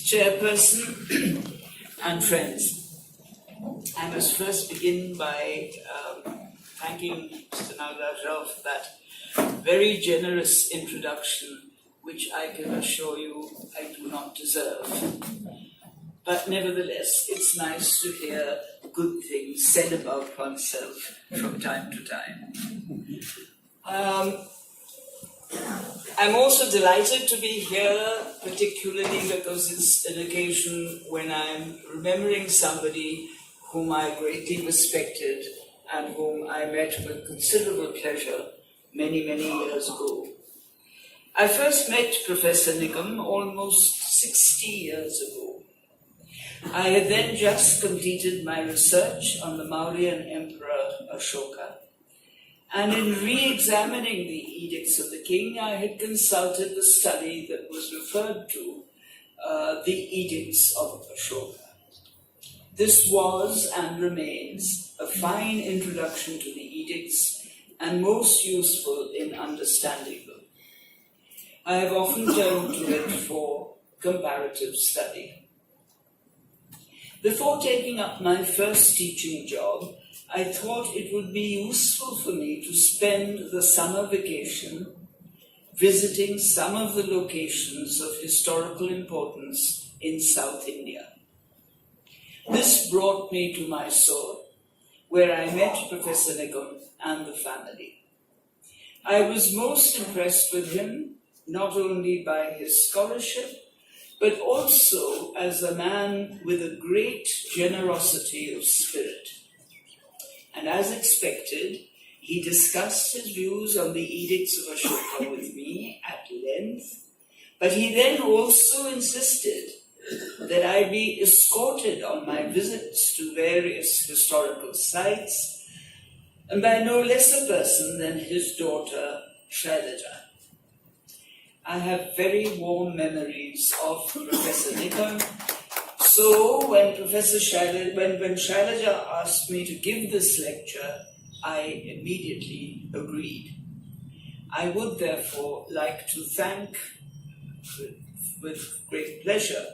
Chairperson and friends, I must first begin by thanking Mr. Nagaraj Rao for that very generous introduction, which I can assure you I do not deserve. But nevertheless, it's nice to hear good things said about oneself from time to time. I'm also delighted to be here, particularly because it's an occasion when I'm remembering somebody whom I greatly respected and whom I met with considerable pleasure many, many years ago. I first met Professor Nigam almost 60 years ago. I had then just completed my research on the Mauryan Emperor Ashoka, and in re-examining the edicts of the king, I had consulted the study that was referred to, the edicts of Ashoka. This was and remains a fine introduction to the edicts and most useful in understanding them. I have often turned to it for comparative study. Before taking up my first teaching job, I thought it would be useful for me to spend the summer vacation visiting some of the locations of historical importance in South India. This brought me to Mysore, where I met Professor Nigam and the family. I was most impressed with him, not only by his scholarship, but also as a man with a great generosity of spirit. And as expected, he discussed his views on the edicts of Ashoka with me at length, but he then also insisted that I be escorted on my visits to various historical sites, and by no less a person than his daughter, Shailaja. I have very warm memories of Professor Nigam. So when when Shailaja asked me to give this lecture, I immediately agreed. I would therefore like to thank, with great pleasure,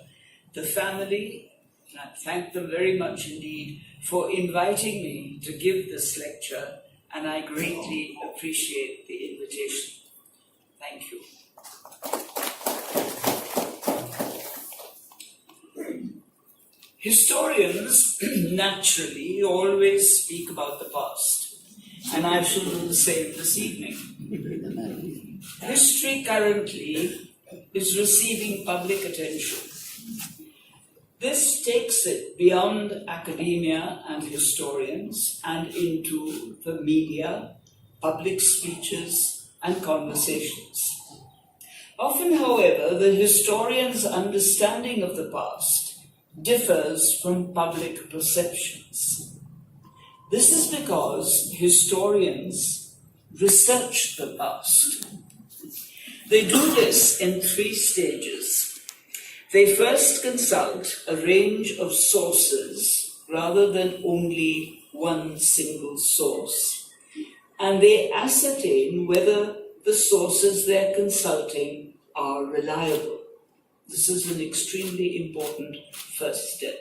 the family, and I thank them very much indeed for inviting me to give this lecture, and I greatly appreciate the invitation. Thank you. Historians naturally always speak about the past, and I shall do the same this evening. History currently is receiving public attention. This takes it beyond academia and historians and into the media, public speeches, and conversations. Often, however, the historian's understanding of the past differs from public perceptions. This is because historians research the past. They do this in 3 stages. They first consult a range of sources rather than only one single source, and they ascertain whether the sources they're consulting are reliable. This is an extremely important first step.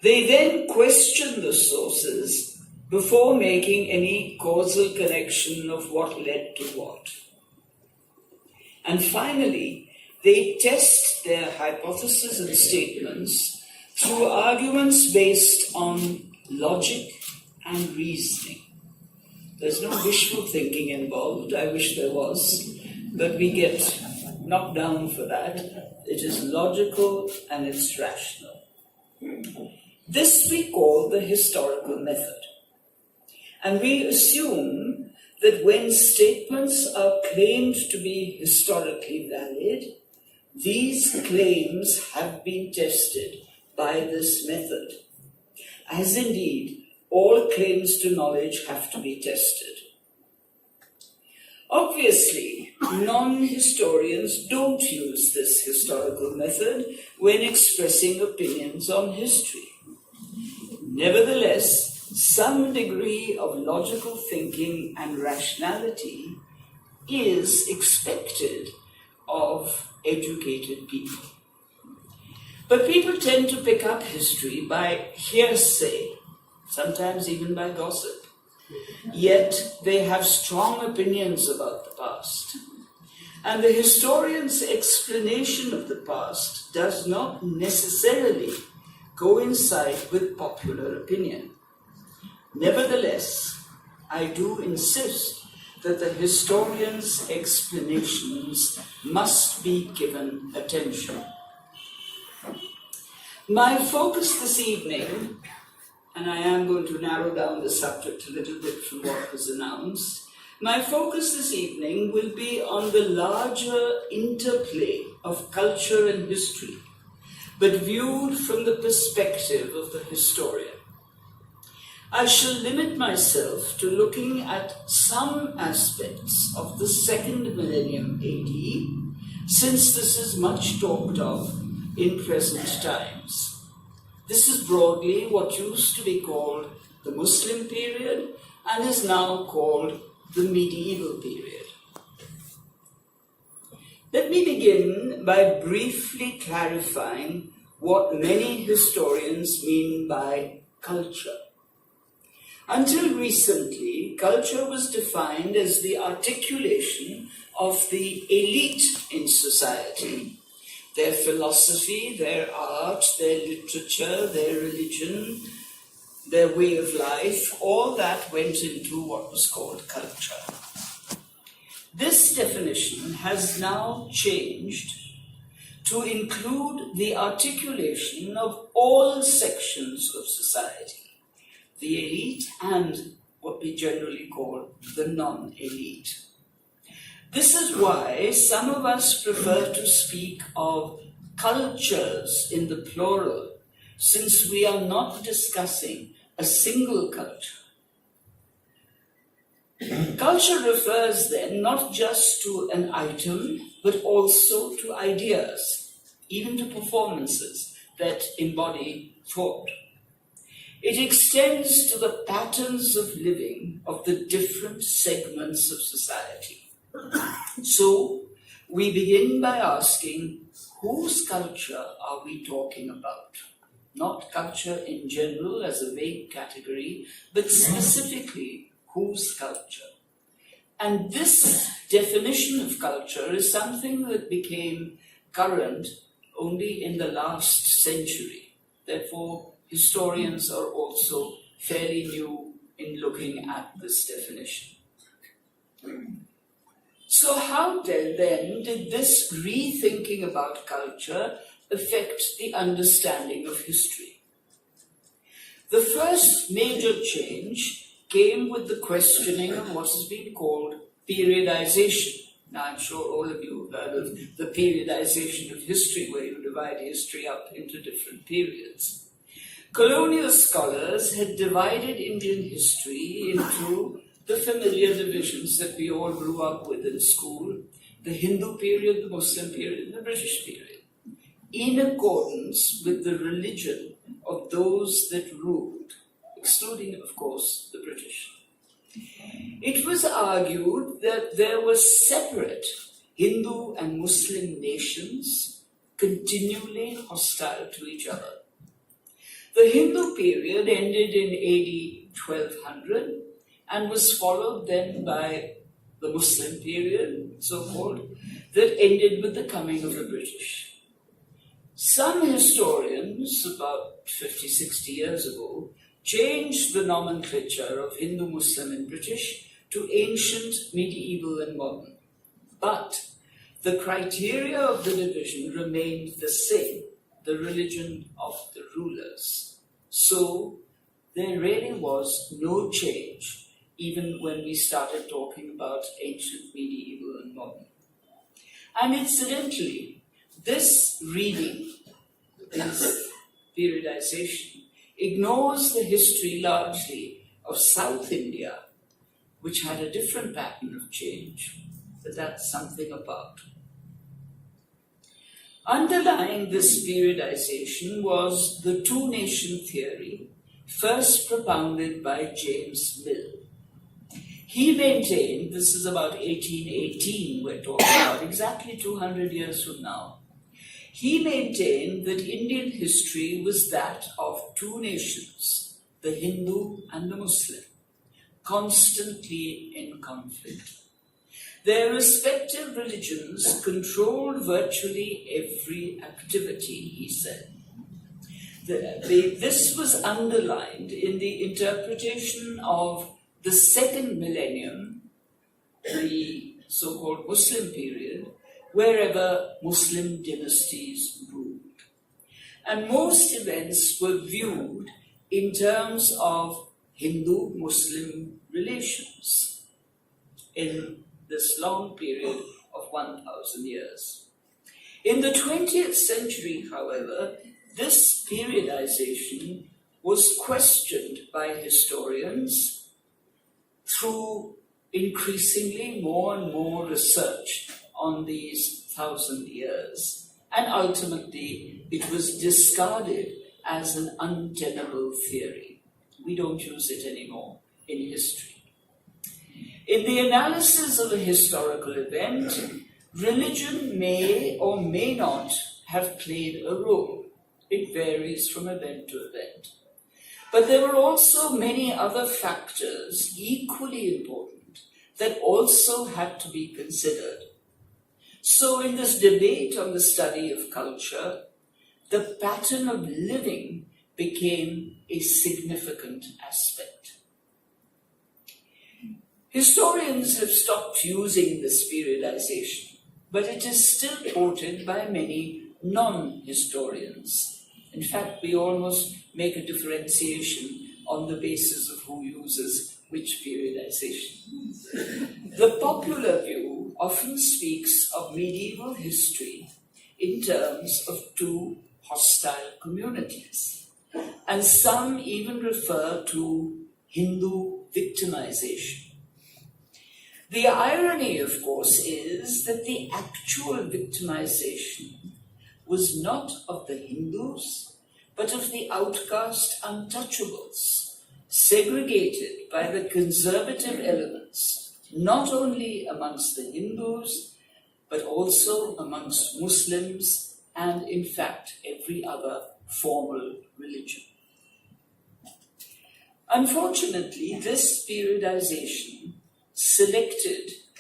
They then question the sources before making any causal connection of what led to what. And finally, they test their hypotheses and statements through arguments based on logic and reasoning. There's no wishful thinking involved. I wish there was, but we get knocked down for that. It is logical and it's rational. This we call the historical method. And we assume that when statements are claimed to be historically valid, these claims have been tested by this method, as indeed all claims to knowledge have to be tested. Obviously, non-historians don't use this historical method when expressing opinions on history. Nevertheless, some degree of logical thinking and rationality is expected of educated people. But people tend to pick up history by hearsay, sometimes even by gossip. Yet they have strong opinions about the past. And the historian's explanation of the past does not necessarily coincide with popular opinion. Nevertheless, I do insist that the historian's explanations must be given attention. My focus this evening, and I am going to narrow down the subject a little bit from what was announced, my focus this evening will be on the larger interplay of culture and history, but viewed from the perspective of the historian. I shall limit myself to looking at some aspects of the second millennium AD, since this is much talked of in present times. This is broadly what used to be called the Muslim period and is now called the medieval period. Let me begin by briefly clarifying what many historians mean by culture. Until recently, culture was defined as the articulation of the elite in society, their philosophy, their art, their literature, their religion, their way of life, all that went into what was called culture. This definition has now changed to include the articulation of all sections of society, the elite and what we generally call the non-elite. This is why some of us prefer to speak of cultures in the plural, since we are not discussing a single culture. Culture refers then not just to an item, but also to ideas, even to performances that embody thought. It extends to the patterns of living of the different segments of society. So, we begin by asking, whose culture are we talking about? Not culture in general as a vague category, but specifically, whose culture? And this definition of culture is something that became current only in the last century. Therefore, historians are also fairly new in looking at this definition. So how then did this rethinking about culture affect the understanding of history? The first major change came with the questioning of what has been called periodization. Now, I'm sure all of you have heard of the periodization of history, where you divide history up into different periods. Colonial scholars had divided Indian history into the familiar divisions that we all grew up with in school, the Hindu period, the Muslim period, and the British period, in accordance with the religion of those that ruled, excluding, of course, the British. It was argued that there were separate Hindu and Muslim nations continually hostile to each other. The Hindu period ended in AD 1200 and was followed then by the Muslim period, so-called, that ended with the coming of the British. Some historians, about 50, 60 years ago, changed the nomenclature of Hindu, Muslim, and British to ancient, medieval, and modern. But the criteria of the division remained the same, the religion of the rulers. So there really was no change, even when we started talking about ancient, medieval, and modern. And incidentally, this reading, this periodization, ignores the history largely of South India, which had a different pattern of change, but that's something apart. Underlying this periodization was the two-nation theory, first propounded by James Mill. He maintained, this is about 1818 we're talking about, exactly 200 years from now. He maintained that Indian history was that of two nations, the Hindu and the Muslim, constantly in conflict. Their respective religions controlled virtually every activity, he said. This was underlined in the interpretation of the second millennium, the so-called Muslim period, wherever Muslim dynasties ruled. And most events were viewed in terms of Hindu-Muslim relations in this long period of 1,000 years. In the 20th century, however, this periodization was questioned by historians through increasingly more and more research on these 1,000 years, and ultimately it was discarded as an untenable theory. We don't use it anymore in history. In the analysis of a historical event, religion may or may not have played a role. It varies from event to event. But there were also many other factors equally important that also had to be considered. So in this debate on the study of culture, the pattern of living became a significant aspect. Historians have stopped using this periodization, but it is still quoted by many non-historians. In fact, we almost make a differentiation on the basis of who uses which periodization. The popular view often speaks of medieval history in terms of two hostile communities, and some even refer to Hindu victimization. The irony, of course, is that the actual victimization was not of the Hindus, but of the outcast untouchables, segregated by the conservative elements, not only amongst the Hindus, but also amongst Muslims and, in fact, every other formal religion. Unfortunately, this periodization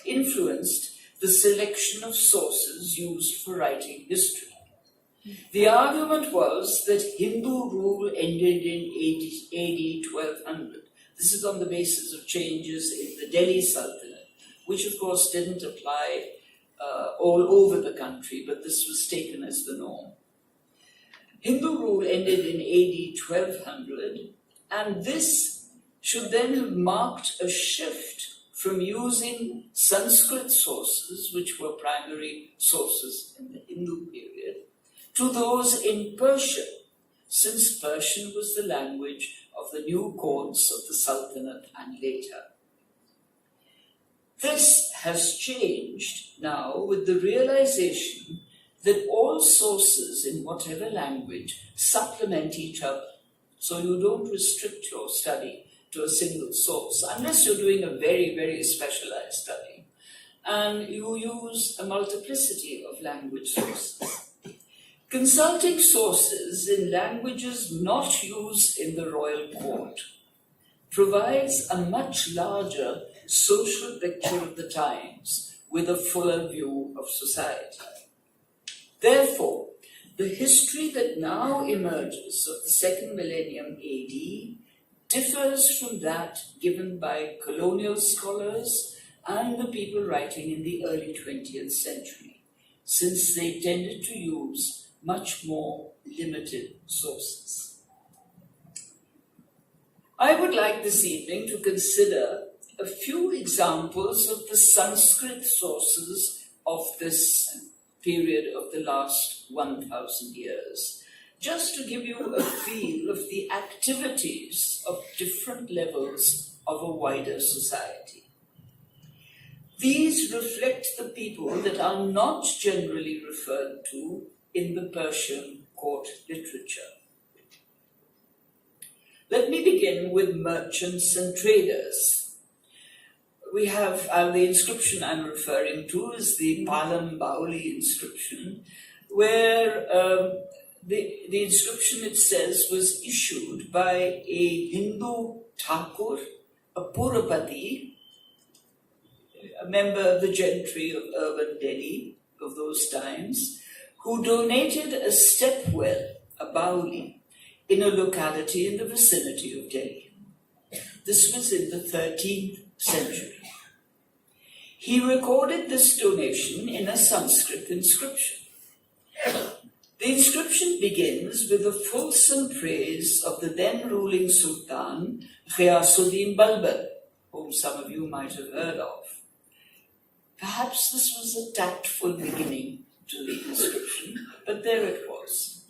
influenced the selection of sources used for writing history. The argument was that Hindu rule ended in AD 1200. This is on the basis of changes in the Delhi Sultanate, which of course didn't apply all over the country, but this was taken as the norm. Hindu rule ended in AD 1200, and this should then have marked a shift from using Sanskrit sources, which were primary sources in the Hindu period, to those in Persian, since Persian was the language of the new courts of the Sultanate and later. This has changed now with the realization that all sources in whatever language supplement each other. So you don't restrict your study to a single source, unless you're doing a very, very specialized study. And you use a multiplicity of language sources. Consulting sources in languages not used in the royal court provides a much larger social picture of the times with a fuller view of society. Therefore, the history that now emerges of the second millennium AD differs from that given by colonial scholars and the people writing in the early 20th century, since they tended to use much more limited sources. I would like this evening to consider a few examples of the Sanskrit sources of this period of the last 1,000 years, just to give you a feel of the activities of different levels of a wider society. These reflect the people that are not generally referred to in the Persian court literature. Let me begin with merchants and traders. We have the inscription I'm referring to is the Palam Bauli inscription, where the inscription, it says, was issued by a Hindu Thakur, a Purapati, a member of the gentry of urban Delhi of those times, who donated a step well, a bauli, in a locality in the vicinity of Delhi. This was in the 13th century. He recorded this donation in a Sanskrit inscription. The inscription begins with a fulsome praise of the then ruling Sultan, Ghiyasuddin Balban, whom some of you might have heard of. Perhaps this was a tactful beginning to the inscription, but there it was.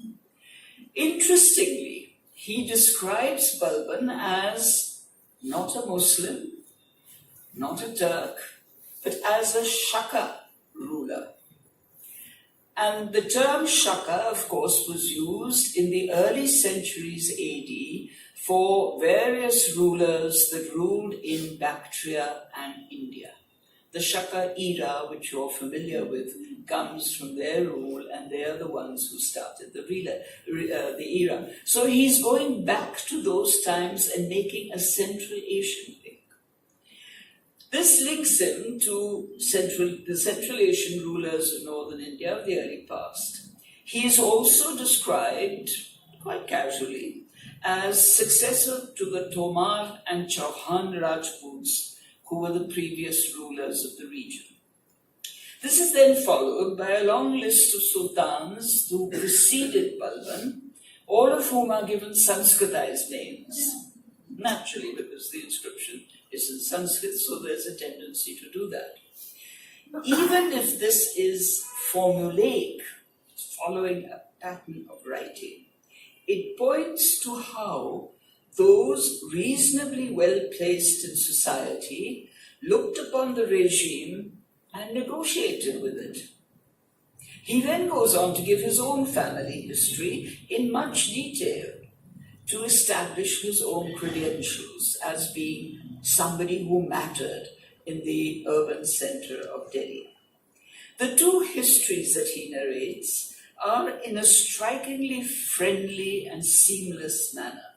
Interestingly, he describes Balban as not a Muslim, not a Turk, but as a Shaka ruler. And the term Shaka, of course, was used in the early centuries AD for various rulers that ruled in Bactria and India. The Shaka era, which you're familiar with, comes from their rule, and they are the ones who started the era. So he's going back to those times and making a Central Asian link. This links him to the Central Asian rulers of northern India of the early past. He is also described, quite casually, as successor to the Tomar and Chauhan Rajputs, who were the previous rulers of the region. This is then followed by a long list of sultans who preceded Balban, all of whom are given Sanskritized names, naturally because the inscription is in Sanskrit, so there's a tendency to do that. Even if this is formulaic, following a pattern of writing, it points to how those reasonably well placed in society looked upon the regime and negotiated with it. He then goes on to give his own family history in much detail to establish his own credentials as being somebody who mattered in the urban center of Delhi. The two histories that he narrates are in a strikingly friendly and seamless manner.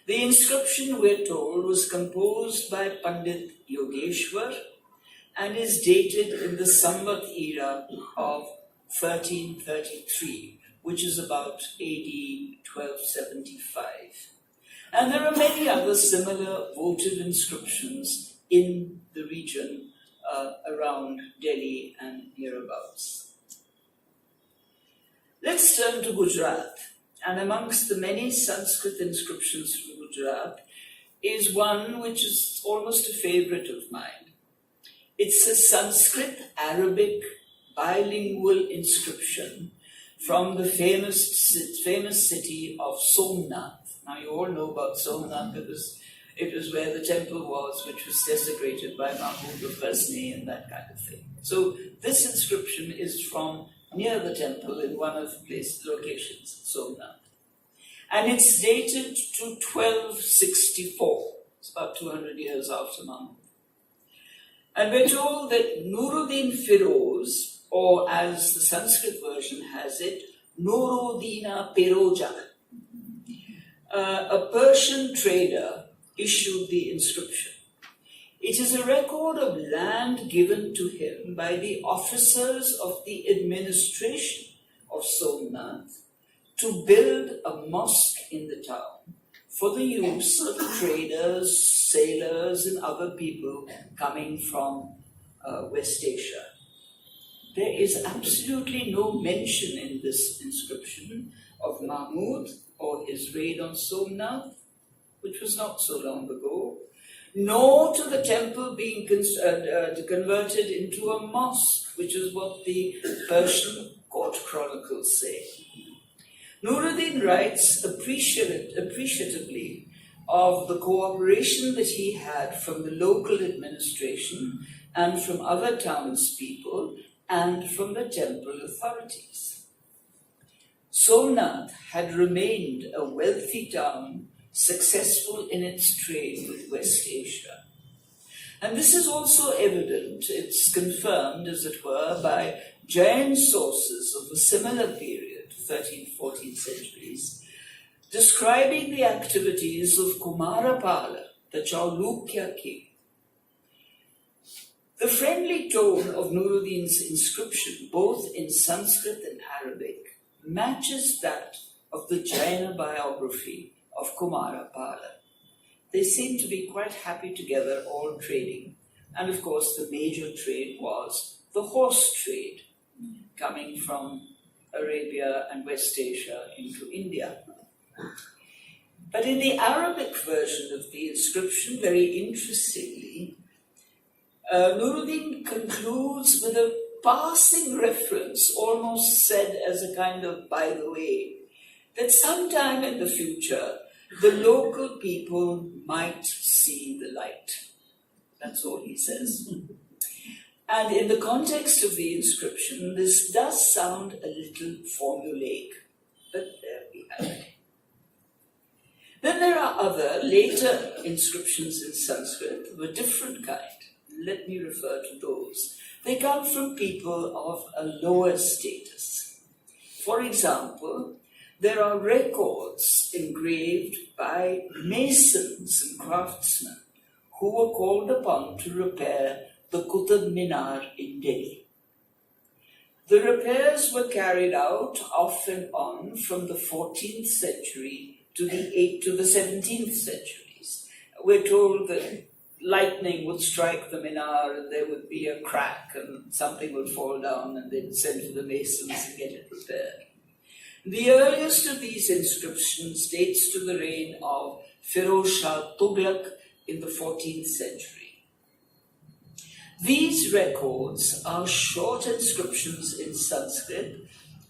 The inscription, we're told, was composed by Pandit Yogeshwar and is dated in the Samvat era of 1333, which is about AD 1275. And there are many other similar votive inscriptions in the region around Delhi and hereabouts. Let's turn to Gujarat. And amongst the many Sanskrit inscriptions from Gujarat is one which is almost a favorite of mine. It's a Sanskrit-Arabic bilingual inscription from the famous city of Somnath. Now you all know about Somnath because it was where the temple was, which was desecrated by Mahmud of Ghazni and that kind of thing. So this inscription is from near the temple in one of the locations, Somnath. And it's dated to 1264. It's about 200 years after Mahmud. And we're told that Nuruddin Firoz, or as the Sanskrit version has it, Nuruddina Piroja, a Persian trader, issued the inscription. It is a record of land given to him by the officers of the administration of Somnath to build a mosque in the town for the use of traders, sailors, and other people coming from West Asia. There is absolutely no mention in this inscription of Mahmud or his raid on Somnath, which was not so long ago, nor to the temple being converted into a mosque, which is what the Persian court chronicles say. Nuruddin writes appreciatively of the cooperation that he had from the local administration and from other townspeople and from the temple authorities. Somnath had remained a wealthy town, successful in its trade with West Asia. And this is also evident, it's confirmed, as it were, by Jain sources of a similar period, 13th, 14th centuries, describing the activities of Kumarapala, the Chaulukya king. The friendly tone of Nuruddin's inscription, both in Sanskrit and Arabic, matches that of the Jaina biography of Kumarapala. They seem to be quite happy together, all trading. And of course, the major trade was the horse trade, coming from Arabia and West Asia into India. But in the Arabic version of the inscription, very interestingly, Nuruddin concludes with a passing reference, almost said as a kind of by the way, that sometime in the future, the local people might see the light. That's all he says. And in the context of the inscription, this does sound a little formulaic, but there we have it. Then there are other later inscriptions in Sanskrit of a different kind. Let me refer to those. They come from people of a lower status. For example, there are records engraved by masons and craftsmen who were called upon to repair the Kutub Minar in Delhi. The repairs were carried out off and on from the 14th century to the 17th centuries. We're told that lightning would strike the Minar and there would be a crack and something would fall down and they'd send for the masons to get it repaired. The earliest of these inscriptions dates to the reign of Firoz Shah Tughlaq in the 14th century. These records are short inscriptions in Sanskrit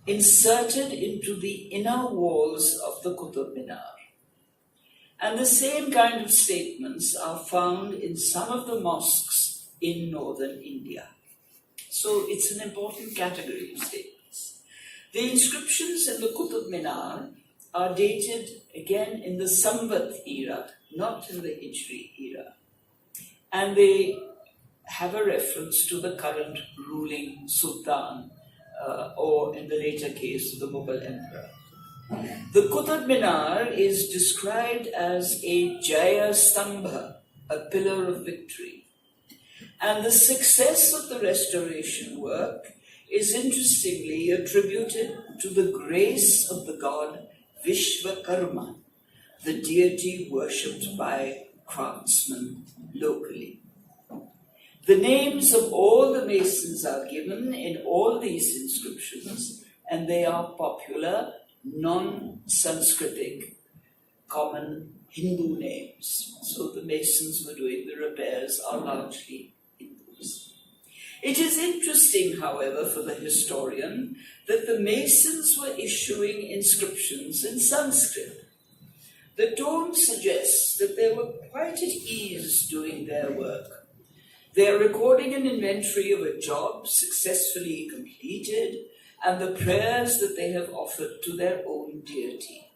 inserted into the inner walls of the Kutub Minar. And the same kind of statements are found in some of the mosques in northern India. So it's an important category of statements. The inscriptions in the Kutub Minar are dated again in the Samvat era, not in the Hijri era. And they have a reference to the current ruling Sultan, or in the later case, the Mughal Emperor. The Kutub Minar is described as a Jaya Stambha, a pillar of victory. And the success of the restoration work is interestingly attributed to the grace of the god Vishvakarma, the deity worshipped by craftsmen locally. The names of all the masons are given in all these inscriptions, and they are popular, non-Sanskritic, common Hindu names. So the masons who are doing the repairs are largely Hindus. It is interesting, however, for the historian, that the masons were issuing inscriptions in Sanskrit. The tone suggests that they were quite at ease doing their work. They are recording an inventory of a job successfully completed and the prayers that they have offered to their own deity.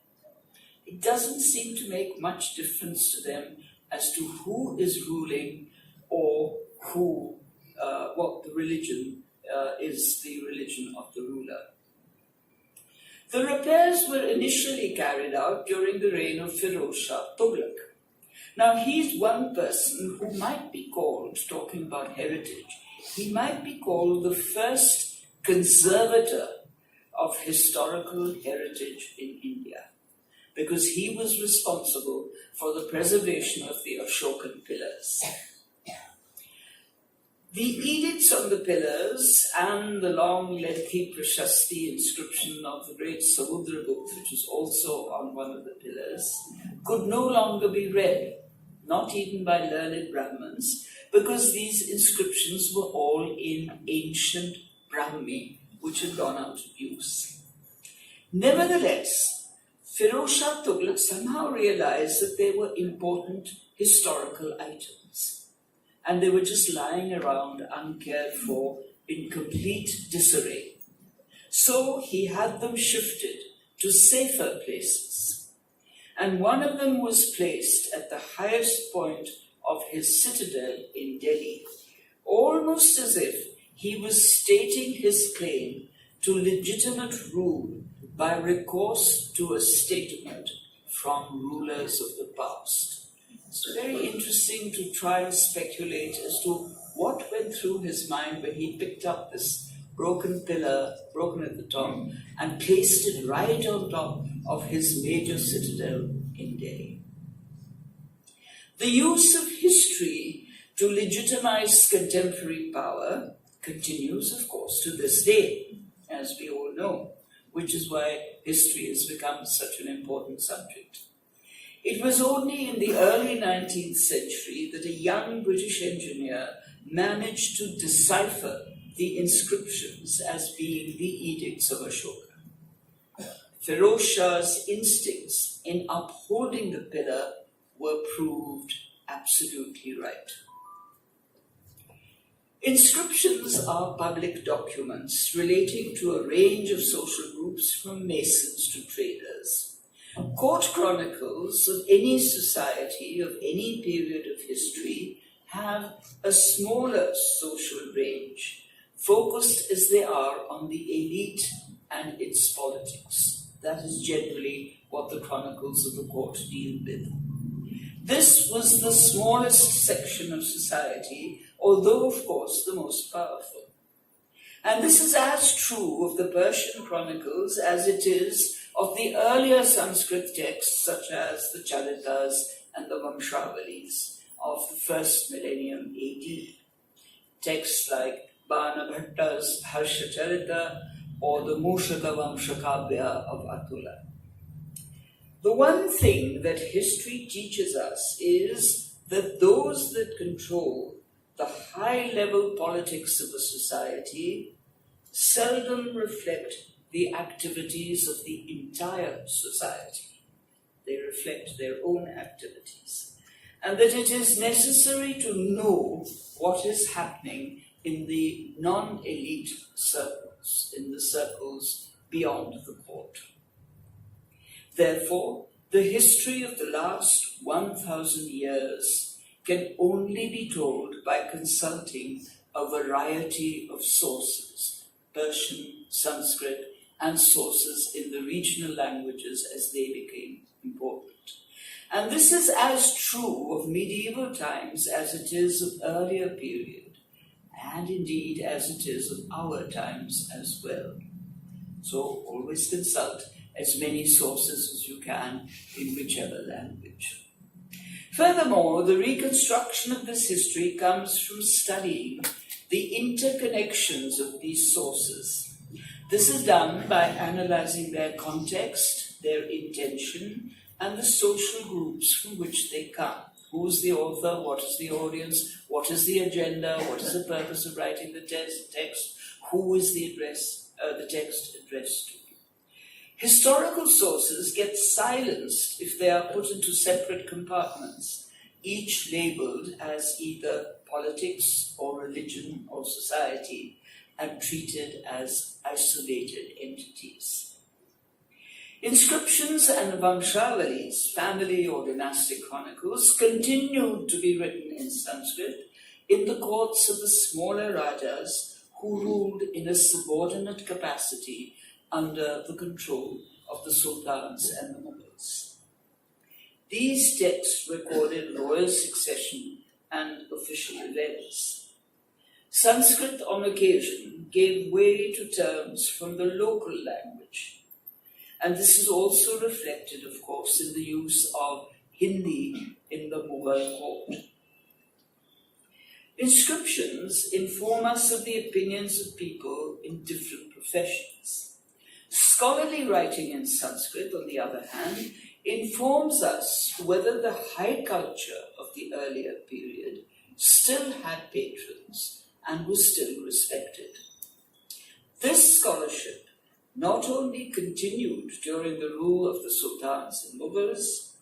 It doesn't seem to make much difference to them as to who is ruling or what the religion is the religion of the ruler. The repairs were initially carried out during the reign of Firoz Shah Tughlaq. Now, he's one person who might be called, talking about heritage, he might be called the first conservator of historical heritage in India, because he was responsible for the preservation of the Ashokan pillars. The edicts on the pillars and the long, lengthy Prashasti inscription of the great Samudra-gupta, which was also on one of the pillars, could no longer be read, not even by learned Brahmins, because these inscriptions were all in ancient Brahmi, which had gone out of use. Nevertheless, Firoz Shah Tughlaq somehow realized that they were important historical items, and they were just lying around uncared for in complete disarray. So he had them shifted to safer places. And one of them was placed at the highest point of his citadel in Delhi, almost as if he was stating his claim to legitimate rule by recourse to a statement from rulers of the past. It's very interesting to try and speculate as to what went through his mind when he picked up this broken pillar, broken at the top, and placed it right on top of his major citadel in Delhi. The use of history to legitimize contemporary power continues, of course, to this day, as we all know, which is why history has become such an important subject. It was only in the early 19th century that a young British engineer managed to decipher the inscriptions as being the edicts of Ashoka. Firoz Shah's instincts in upholding the pillar were proved absolutely right. Inscriptions are public documents relating to a range of social groups from masons to traders. Court chronicles of any society of any period of history have a smaller social range, focused as they are on the elite and its politics. That is generally what the chronicles of the court deal with. This was the smallest section of society, although, of course, the most powerful. And this is as true of the Persian chronicles as it is of the earlier Sanskrit texts, such as the Charitas and the Vamshavalis of the first millennium AD. Texts like Bana Bhatta's Harshacharita or the Mushaka Vamshakabhya of Atula. The one thing that history teaches us is that those that control the high-level politics of a society seldom reflect the activities of the entire society. They reflect their own activities. And that it is necessary to know what is happening in the non-elite circles, in the circles beyond the court. Therefore, the history of the last 1,000 years can only be told by consulting a variety of sources, Persian, Sanskrit, and sources in the regional languages as they became important. And this is as true of medieval times as it is of earlier period, and indeed as it is of our times as well. So always consult as many sources as you can in whichever language. Furthermore, the reconstruction of this history comes from studying the interconnections of these sources. This is done by analyzing their context, their intention, and the social groups from which they come. Who is the author? What is the audience? What is the agenda? What is the purpose of writing the text? Who is the text addressed to? Historical sources get silenced if they are put into separate compartments, each labelled as either politics or religion or society, and treated as isolated entities. Inscriptions and Vamshavalis, family or dynastic chronicles, continued to be written in Sanskrit in the courts of the smaller rajas who ruled in a subordinate capacity under the control of the sultans and the Mughals. These texts recorded royal succession and official events. Sanskrit, on occasion, gave way to terms from the local language. And this is also reflected, of course, in the use of Hindi in the Mughal court. Inscriptions inform us of the opinions of people in different professions. Scholarly writing in Sanskrit, on the other hand, informs us whether the high culture of the earlier period still had patrons and was still respected. This scholarship not only continued during the rule of the sultans and Mughals,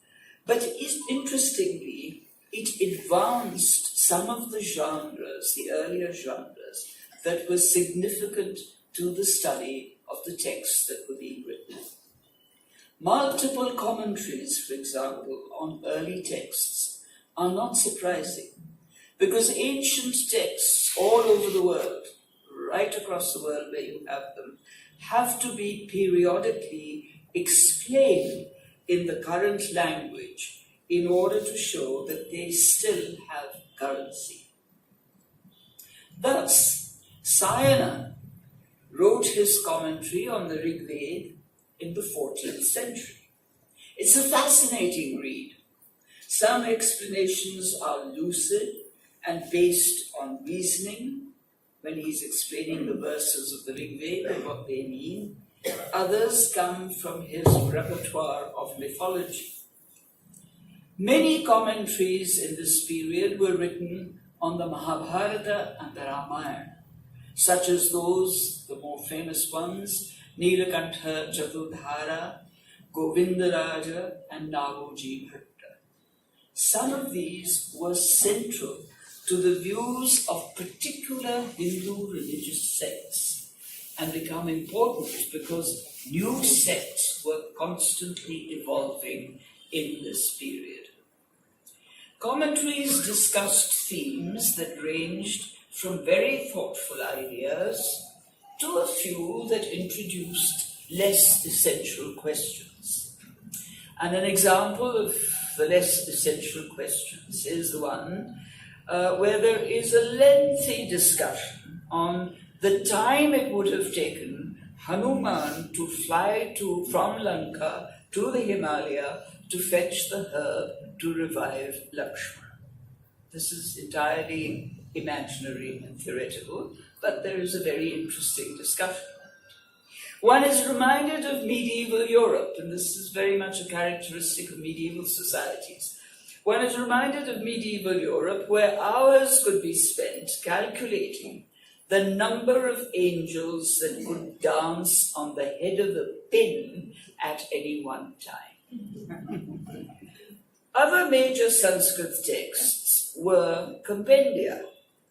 but interestingly, it advanced some of the genres, the earlier genres, that were significant to the study of the texts that were being written. Multiple commentaries, for example, on early texts are not surprising, because ancient texts all over the world, right across the world where you have them, have to be periodically explained in the current language in order to show that they still have currency. Thus, Sayana wrote his commentary on the Rig Veda in the 14th century. It's a fascinating read. Some explanations are lucid and based on reasoning when he's explaining the verses of the Rig Veda and what they mean. Others come from his repertoire of mythology. Many commentaries in this period were written on the Mahabharata and the Ramayana, such as those, the more famous ones, Nilakantha Chaturdhara, Govindaraja, and Nagoji Bhatta. Some of these were central to the views of particular Hindu religious sects and become important because new sects were constantly evolving in this period. Commentaries discussed themes that ranged from very thoughtful ideas to a few that introduced less essential questions. And an example of the less essential questions is the one where there is a lengthy discussion on the time it would have taken Hanuman to fly from Lanka to the Himalaya to fetch the herb to revive Lakshmana. This is entirely imaginary and theoretical, but there is a very interesting discussion. One is reminded of medieval Europe, and this is very much a characteristic of medieval societies. One is reminded of medieval Europe, where hours could be spent calculating the number of angels that could dance on the head of the pin at any one time. Other major Sanskrit texts were compendia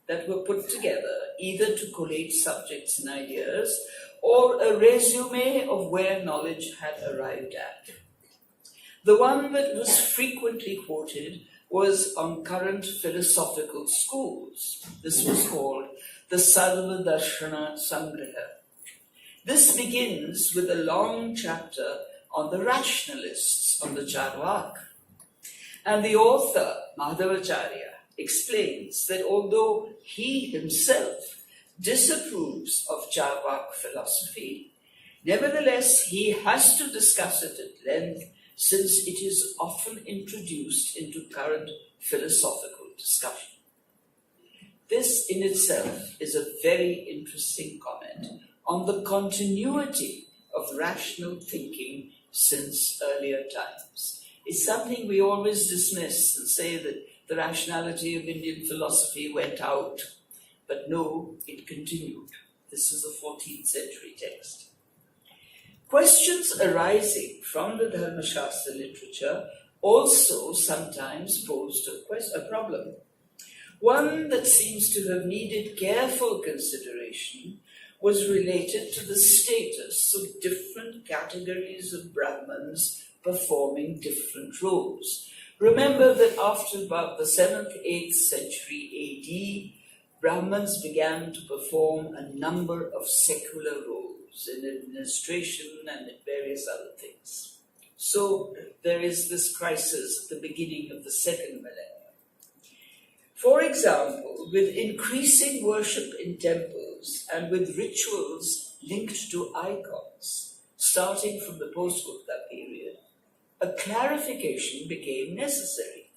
that were put together either to collate subjects and ideas or a resume of where knowledge had arrived at. The one that was frequently quoted was on current philosophical schools. This was called the Sarva Darshana Sangraha. This begins with a long chapter on the rationalists, on the Charvak. And the author, Madhavacharya, explains that although he himself disapproves of Charvak philosophy, nevertheless he has to discuss it at length since it is often introduced into current philosophical discussion. This in itself is a very interesting comment on the continuity of rational thinking since earlier times. It's something we always dismiss and say that the rationality of Indian philosophy went out, but no, it continued. This is a 14th century text. Questions arising from the Dharmashastra literature also sometimes posed a problem. One that seems to have needed careful consideration was related to the status of different categories of Brahmins performing different roles. Remember that after about the 7th, 8th century AD, Brahmins began to perform a number of secular roles in administration and in various other things. So there is this crisis at the beginning of the second millennium. For example, with increasing worship in temples and with rituals linked to icons, starting from the post-Gupta period, a clarification became necessary.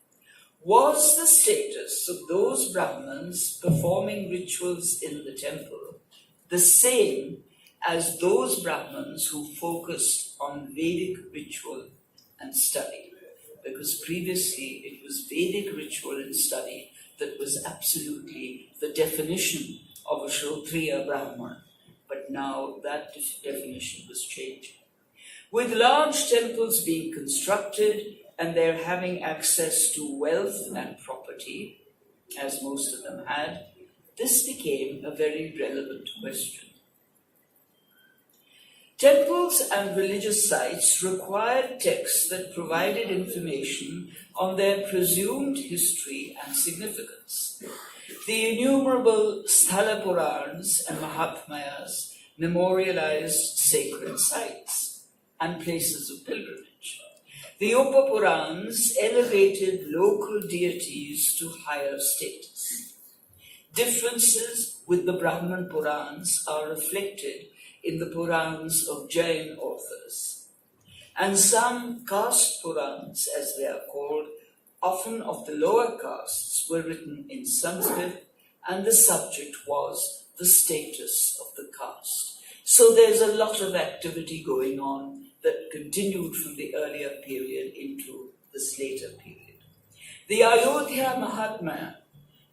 Was the status of those Brahmins performing rituals in the temple the same as those Brahmins who focused on Vedic ritual and study? Because previously it was Vedic ritual and study that was absolutely the definition of a Shrotriya Brahman. But now that definition was changing. With large temples being constructed and their having access to wealth and property, as most of them had, this became a very relevant question. Temples and religious sites required texts that provided information on their presumed history and significance. The innumerable Sthala Purans and Mahatmayas memorialized sacred sites and places of pilgrimage. The Upa Purans elevated local deities to higher status. Differences with the Brahman Purans are reflected in the Purans of Jain authors. And some caste Purans, as they are called, often of the lower castes, were written in Sanskrit, and the subject was the status of the caste. So there's a lot of activity going on that continued from the earlier period into this later period. The Ayodhya Mahatmya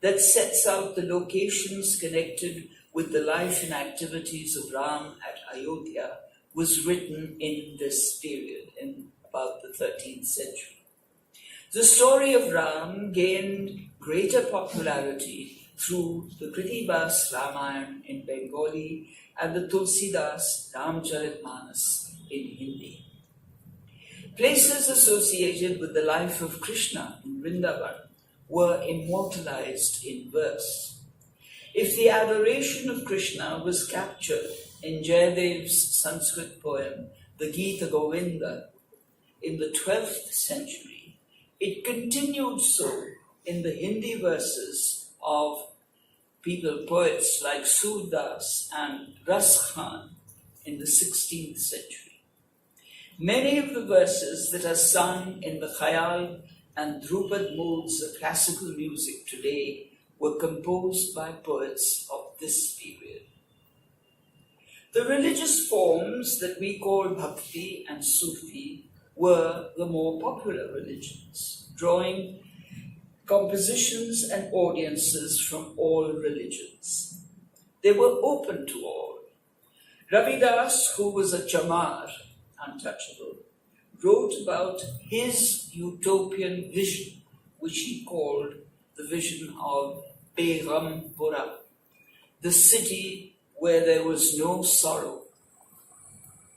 that sets out the locations connected with the life and activities of Ram at Ayodhya was written in this period, in about the 13th century. The story of Ram gained greater popularity through the Kritibas Ramayana in Bengali and the Tulsidas Ramcharitmanas in Hindi. Places associated with the life of Krishna in Vrindavan were immortalized in verse. If the adoration of Krishna was captured in Jayadev's Sanskrit poem, the Gita Govinda, in the 12th century, it continued so in the Hindi verses of poets like Surdas and Ras Khan in the 16th century. Many of the verses that are sung in the Khayal and Drupad modes of classical music today were composed by poets of this period. The religious forms that we call Bhakti and Sufi were the more popular religions, drawing compositions and audiences from all religions. They were open to all. Ravidas, who was a Chamar, untouchable, wrote about his utopian vision, which he called the vision of Perampura, the city where there was no sorrow,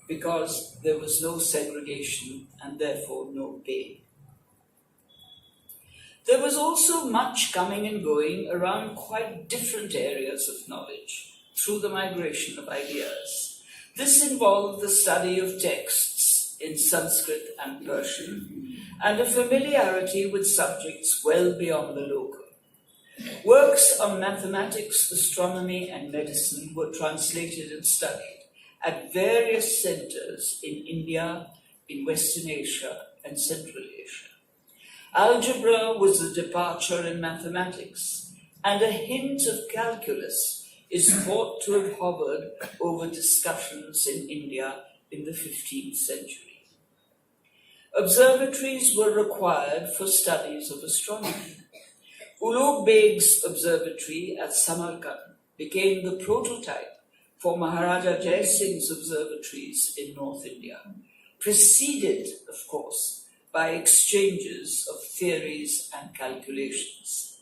because there was no segregation and therefore no pain. There was also much coming and going around quite different areas of knowledge through the migration of ideas. This involved the study of texts in Sanskrit and Persian, and a familiarity with subjects well beyond the local. Works on mathematics, astronomy, and medicine were translated and studied at various centers in India, in Western Asia, and Central Asia. Algebra was a departure in mathematics, and a hint of calculus is thought to have hovered over discussions in India in the 15th century. Observatories were required for studies of astronomy. Ulugh Beg's observatory at Samarkand became the prototype for Maharaja Jai Singh's observatories in North India, preceded, of course, by exchanges of theories and calculations.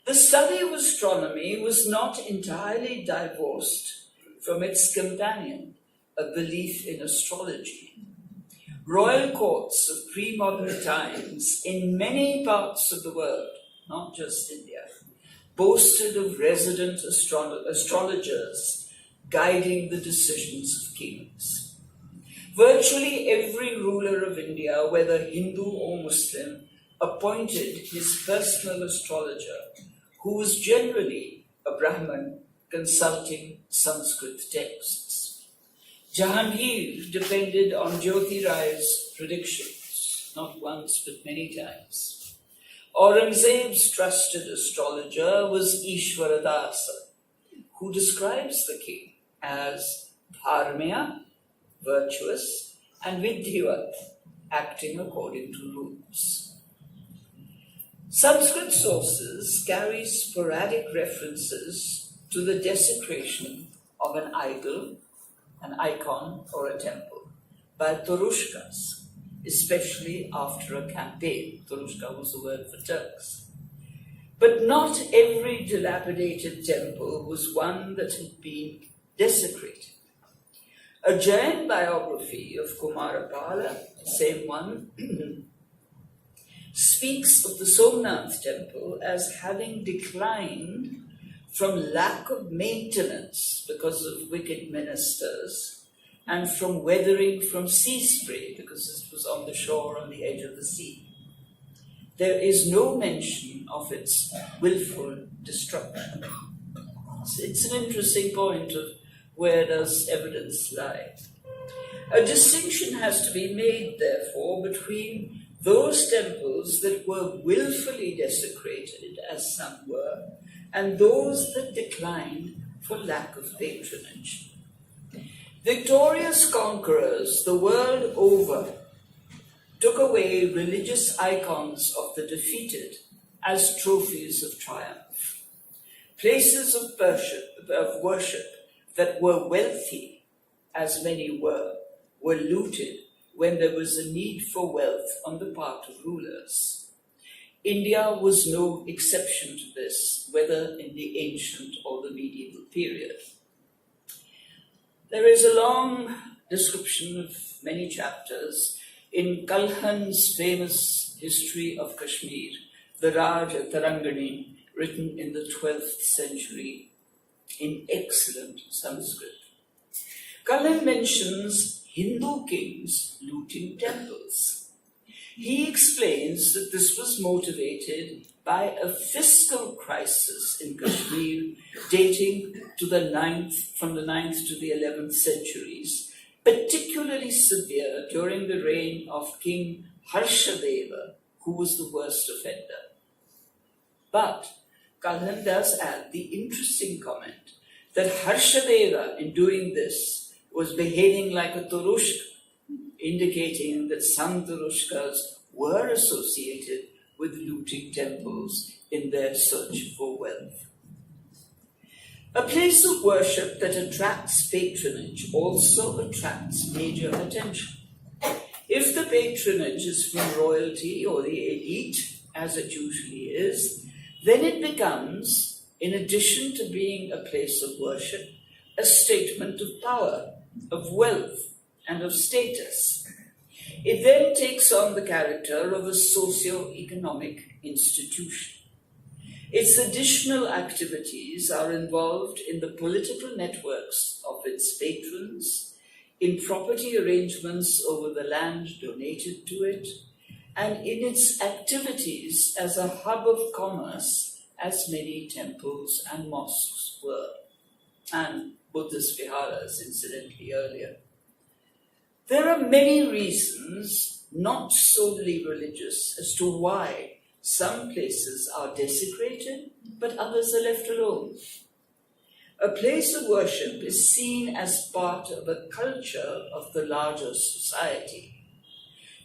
The study of astronomy was not entirely divorced from its companion, a belief in astrology. Royal courts of pre-modern times in many parts of the world, not just India, boasted of resident astrologers guiding the decisions of kings. Virtually every ruler of India, whether Hindu or Muslim, appointed his personal astrologer, who was generally a Brahmin consulting Sanskrit texts. Jahangir depended on Jyoti Rai's predictions, not once but many times. Aurangzeb's trusted astrologer was Ishwaradasa, who describes the king as dharmya, virtuous, and vidhivat, acting according to rules. Sanskrit sources carry sporadic references to the desecration of an idol, an icon, or a temple by Turushkas, especially after a campaign. Turushka was the word for Turks. But not every dilapidated temple was one that had been desecrated. A Jain biography of Kumarapala, same one, speaks of the Somnath temple as having declined from lack of maintenance because of wicked ministers and from weathering from sea spray because it was on the shore on the edge of the sea. There is no mention of its willful destruction. It's an interesting point of where does evidence lie. A distinction has to be made, therefore, between those temples that were willfully desecrated, as some were, and those that declined for lack of patronage. Victorious conquerors the world over took away religious icons of the defeated as trophies of triumph. Places of worship that were wealthy, as many were looted when there was a need for wealth on the part of rulers. India was no exception to this, whether in the ancient or the medieval period. There is a long description of many chapters in Kalhan's famous history of Kashmir, the Raja Tarangani, written in the 12th century in excellent Sanskrit. Kalhan mentions Hindu kings looting temples. He explains that this was motivated by a fiscal crisis in Kashmir dating to from the 9th to the 11th centuries, particularly severe during the reign of King Harshadeva, who was the worst offender. But Kalhan does add the interesting comment that Harshadeva, in doing this, was behaving like a Turushka, indicating that some Turushkas were associated with looting temples in their search for wealth. A place of worship that attracts patronage also attracts major attention. If the patronage is from royalty or the elite, as it usually is, then it becomes, in addition to being a place of worship, a statement of power, of wealth, and of status. It then takes on the character of a socio-economic institution. Its additional activities are involved in the political networks of its patrons, in property arrangements over the land donated to it, and in its activities as a hub of commerce, as many temples and mosques were, and Buddhist viharas, incidentally, earlier. There are many reasons, not solely religious, as to why some places are desecrated, but others are left alone. A place of worship is seen as part of a culture of the larger society.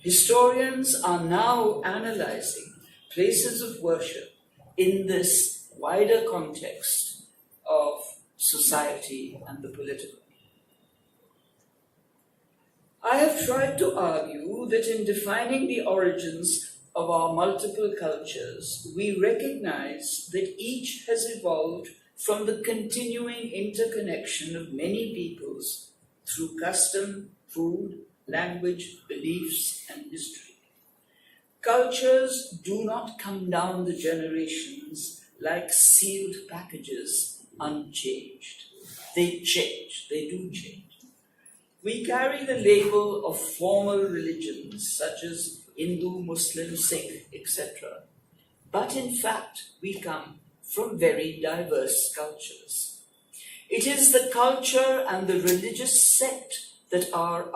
Historians are now analyzing places of worship in this wider context of society and the political. I have tried to argue that in defining the origins of our multiple cultures, we recognize that each has evolved from the continuing interconnection of many peoples through custom, food, language, beliefs, and history. Cultures do not come down the generations like sealed packages unchanged. They change, they do change. We carry the label of formal religions such as Hindu, Muslim, Sikh, etc. But in fact, we come from very diverse cultures. It is the culture and the religious sect that are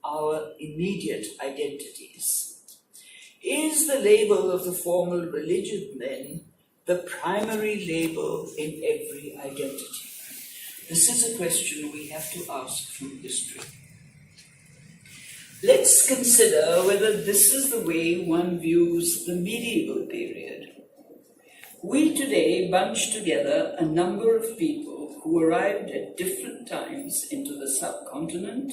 our immediate identities. Is the label of the formal religion, then, the primary label in every identity? This is a question we have to ask from history. Let's consider whether this is the way one views the medieval period. We today bunch together a number of people who arrived at different times into the subcontinent,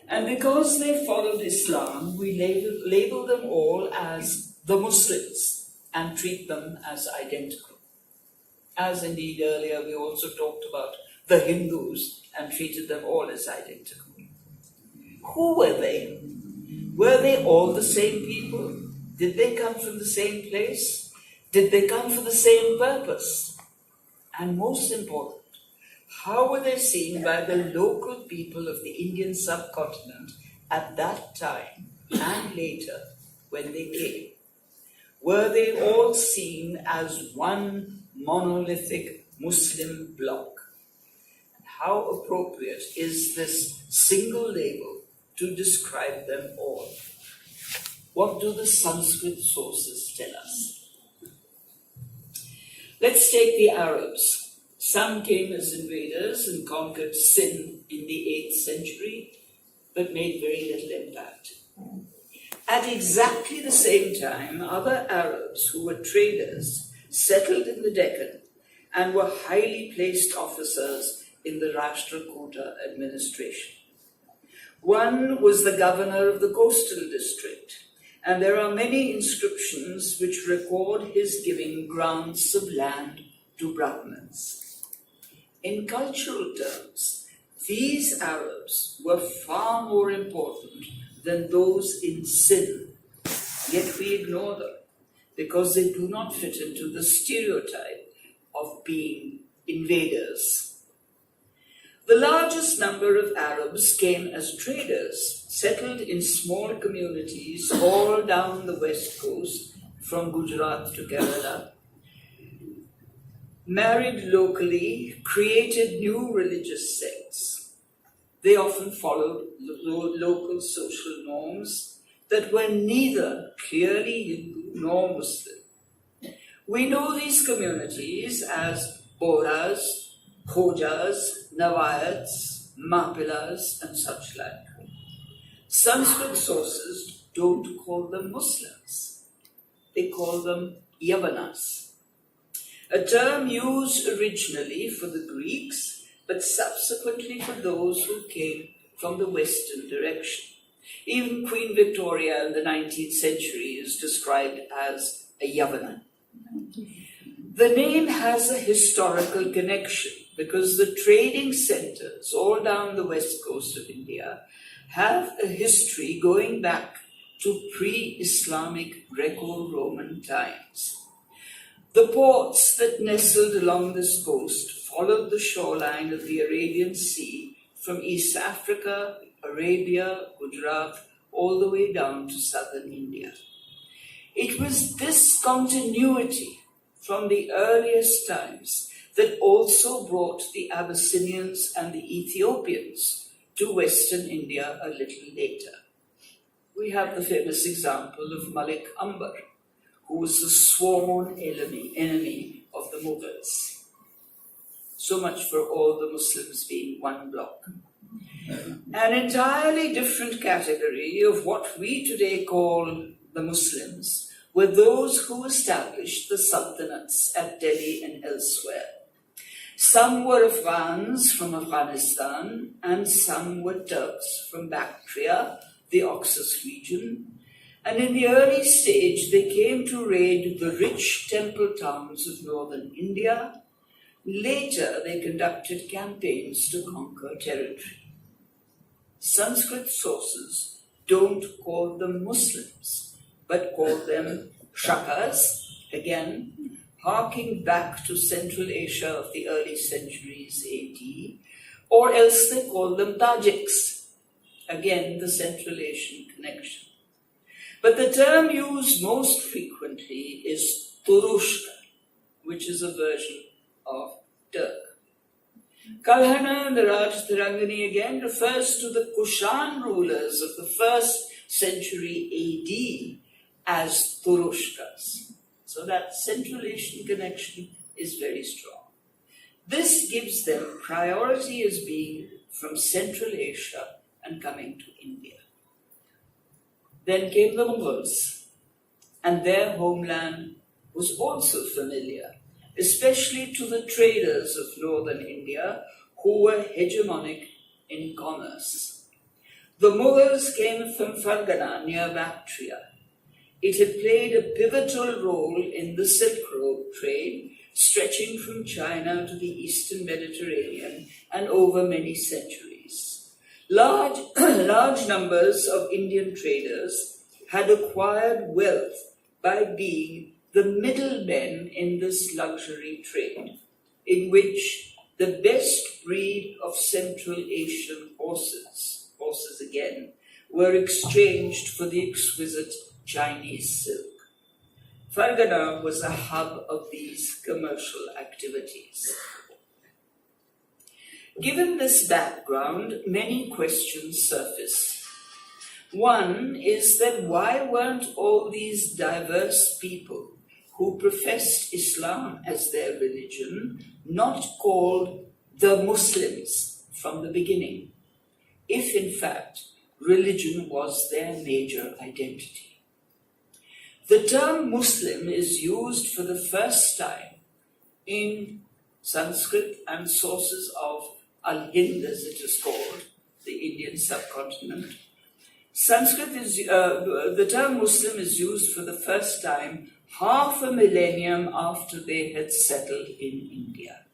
and because they followed Islam, we label them all as the Muslims and treat them as identical. As indeed earlier we also talked about the Hindus and treated them all as identical. Who were they? Were they all the same people? Did they come from the same place? Did they come for the same purpose? And most important, how were they seen by the local people of the Indian subcontinent at that time and later when they came? Were they all seen as one monolithic Muslim bloc? How appropriate is this single label to describe them all? What do the Sanskrit sources tell us? Let's take the Arabs. Some came as invaders and conquered Sindh in the 8th century, but made very little impact. At exactly the same time, other Arabs who were traders settled in the Deccan and were highly placed officers in the Rashtrakuta administration. One was the governor of the coastal district, and there are many inscriptions which record his giving grants of land to Brahmins. In cultural terms, these Arabs were far more important than those in Sindh, yet we ignore them because they do not fit into the stereotype of being invaders. The largest number of Arabs came as traders, settled in small communities all down the west coast, from Gujarat to Kerala, married locally, created new religious sects. They often followed local social norms that were neither clearly Hindu nor Muslim. We know these communities as Bohras, Khojas, Navayats, Mapilas, and such like. Sanskrit sources don't call them Muslims. They call them Yavanas, a term used originally for the Greeks, but subsequently for those who came from the western direction. Even Queen Victoria in the 19th century is described as a Yavana. The name has a historical connection because the trading centers all down the west coast of India have a history going back to pre-Islamic Greco-Roman times. The ports that nestled along this coast followed the shoreline of the Arabian Sea from East Africa, Arabia, Gujarat, all the way down to southern India. It was this continuity from the earliest times that also brought the Abyssinians and the Ethiopians to Western India a little later. We have the famous example of Malik Ambar, who was the sworn enemy of the Mughals. So much for all the Muslims being one bloc. An entirely different category of what we today call the Muslims were those who established the sultanates at Delhi and elsewhere. Some were Afghans from Afghanistan, and some were Turks from Bactria, the Oxus region. And in the early stage, they came to raid the rich temple towns of northern India. Later, they conducted campaigns to conquer territory. Sanskrit sources don't call them Muslims, but call them Shakas, again, harking back to Central Asia of the early centuries AD, or else they call them Tajiks, again, the Central Asian connection. But the term used most frequently is Turushka, which is a version of Turk. Kalhana in the Raj Tirangani again refers to the Kushan rulers of the 1st century AD as Turushkas. So that Central Asian connection is very strong. This gives them priority as being from Central Asia and coming to India. Then came the Mughals, and their homeland was also familiar, especially to the traders of northern India who were hegemonic in commerce. The Mughals came from Fargana near Bactria. It had played a pivotal role in the Silk Road trade, stretching from China to the eastern Mediterranean and over many centuries. Large numbers of Indian traders had acquired wealth by being the middlemen in this luxury trade, in which the best breed of Central Asian horses again, were exchanged for the exquisite Chinese silk. Fargana was a hub of these commercial activities. Given this background, many questions surface. One is that why weren't all these diverse people who professed Islam as their religion not called the Muslims from the beginning, if in fact religion was their major identity? The term Muslim is used for the first time in Sanskrit and sources of Al-Hind, as it is called, the Indian subcontinent. The term Muslim is used for the first time half a millennium after they had settled in India.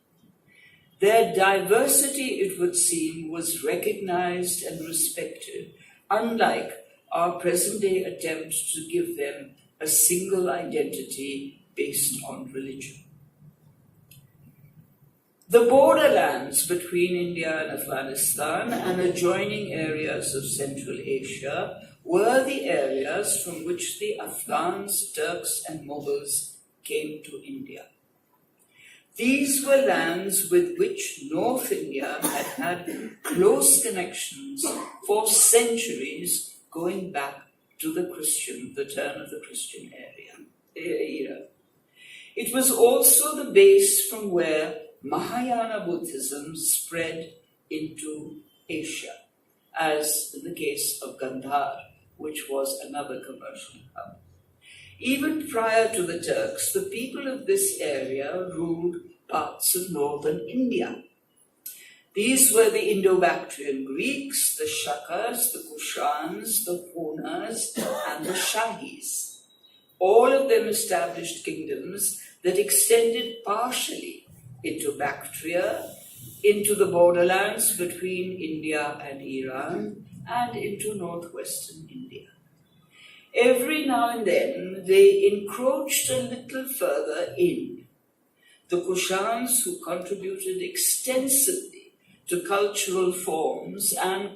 Their diversity, it would seem, was recognized and respected, unlike our present-day attempt to give them a single identity based on religion. The borderlands between India and Afghanistan and adjoining areas of Central Asia were the areas from which the Afghans, Turks, and Mughals came to India. These were lands with which North India had had close connections for centuries, going back to the turn of the Christian era. It was also the base from where Mahayana Buddhism spread into Asia, as in the case of Gandhar, which was another commercial hub. Even prior to the Turks, the people of this area ruled parts of northern India. These were the Indo-Bactrian Greeks, the Shakas, the Kushans, the Hunas, and the Shahis. All of them established kingdoms that extended partially into Bactria, into the borderlands between India and Iran, and into northwestern India. Every now and then, they encroached a little further in. The Kushans, who contributed extensively to cultural forms and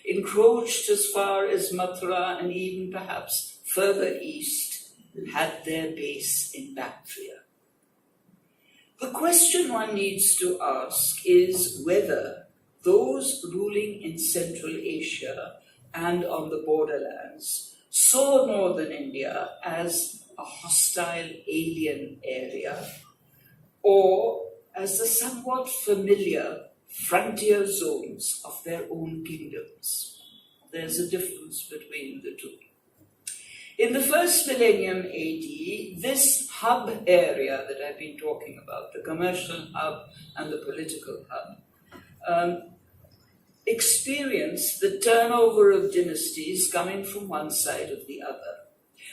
encroached as far as Mathura and even perhaps further east, had their base in Bactria. The question one needs to ask is whether those ruling in Central Asia and on the borderlands saw northern India as a hostile alien area or as the somewhat familiar frontier zones of their own kingdoms. There's a difference between the two. In the first millennium AD, this hub area that I've been talking about, the commercial hub and the political hub, experienced the turnover of dynasties coming from one side or the other.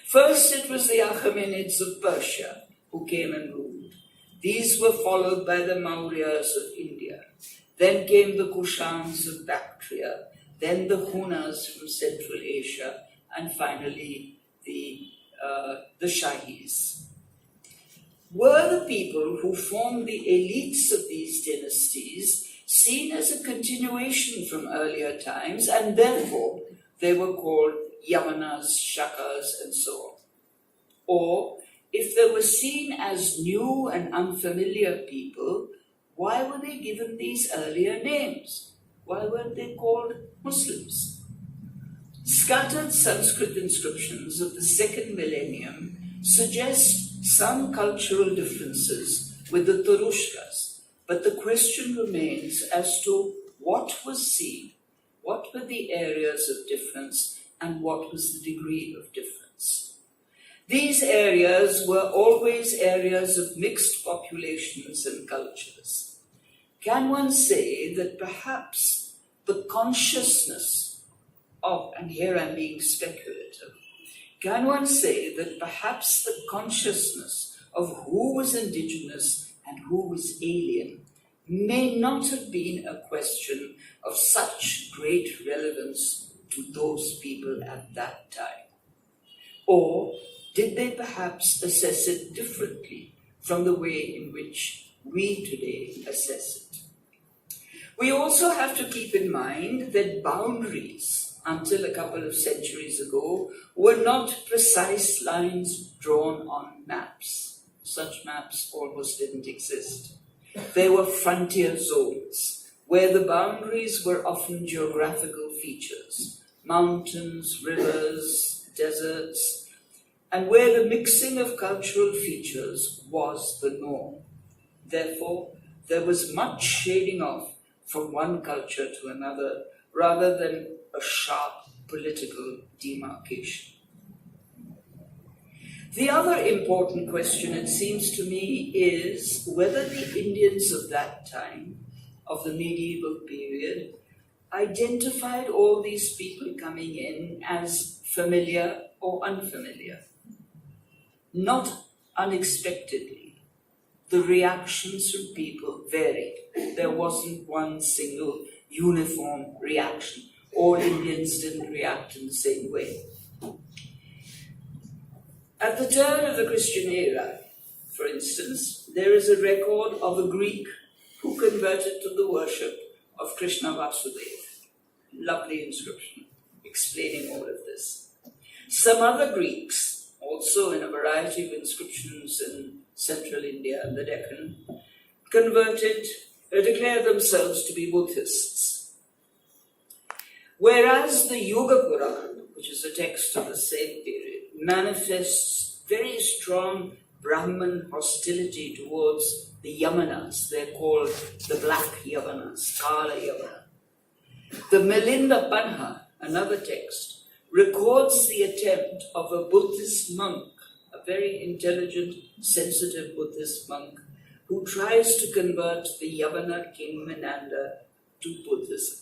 First, it was the Achaemenids of Persia who came and ruled. These were followed by the Mauryas of India. Then came the Kushans of Bactria, then the Hunas from Central Asia, and finally the Shahis. Were the people who formed the elites of these dynasties seen as a continuation from earlier times, and therefore they were called Yamanas, Shakas, and so on? Or, if they were seen as new and unfamiliar people, why were they given these earlier names? Why weren't they called Muslims? Scattered Sanskrit inscriptions of the second millennium suggest some cultural differences with the Turushkas, but the question remains as to what was seen, what were the areas of difference, and what was the degree of difference. These areas were always areas of mixed populations and cultures. Can one say that perhaps the consciousness and here I'm being speculative, can one say that perhaps the consciousness of who was indigenous and who was alien may not have been a question of such great relevance to those people at that time. Or did they perhaps assess it differently from the way in which we today assess it? We also have to keep in mind that boundaries, until a couple of centuries ago, were not precise lines drawn on maps. Such maps almost didn't exist. They were frontier zones, where the boundaries were often geographical features, mountains, rivers, deserts, and where the mixing of cultural features was the norm. Therefore, there was much shading off from one culture to another, rather than a sharp political demarcation. The other important question, it seems to me, is whether the Indians of that time, of the medieval period, identified all these people coming in as familiar or unfamiliar. Not unexpectedly, the reactions from people varied. There wasn't one single uniform reaction. All Indians didn't react in the same way. At the turn of the Christian era, for instance, there is a record of a Greek who converted to the worship of Krishna Vasudeva. Lovely inscription explaining all of this. Some other Greeks, also in a variety of inscriptions in central India and the Deccan, declared themselves to be Buddhists. Whereas the Yuga Puran, which is a text of the same period, manifests very strong Brahman hostility towards the Yamanas. They're called the Black Yavanas, Kala Yavana. The Milinda Panha, another text, records the attempt of a Buddhist monk, a very intelligent, sensitive Buddhist monk, who tries to convert the Yavana king Menander to Buddhism.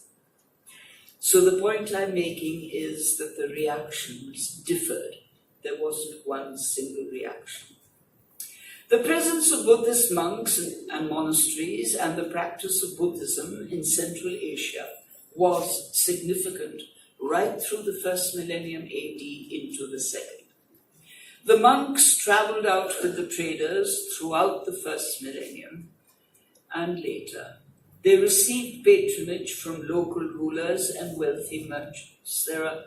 So the point I'm making is that the reactions differed. There wasn't one single reaction. The presence of Buddhist monks and monasteries and the practice of Buddhism in Central Asia was significant right through the first millennium AD into the second. The monks traveled out with the traders throughout the first millennium and later. They received patronage from local rulers and wealthy merchants. There are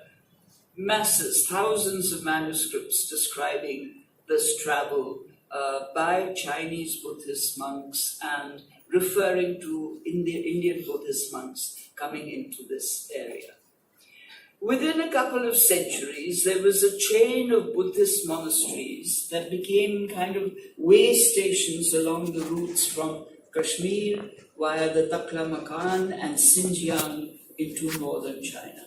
masses, thousands of manuscripts describing this travel by Chinese Buddhist monks and referring to Indian Buddhist monks coming into this area. Within a couple of centuries, there was a chain of Buddhist monasteries that became kind of way stations along the routes from Kashmir via the Taklamakan and Xinjiang into northern China.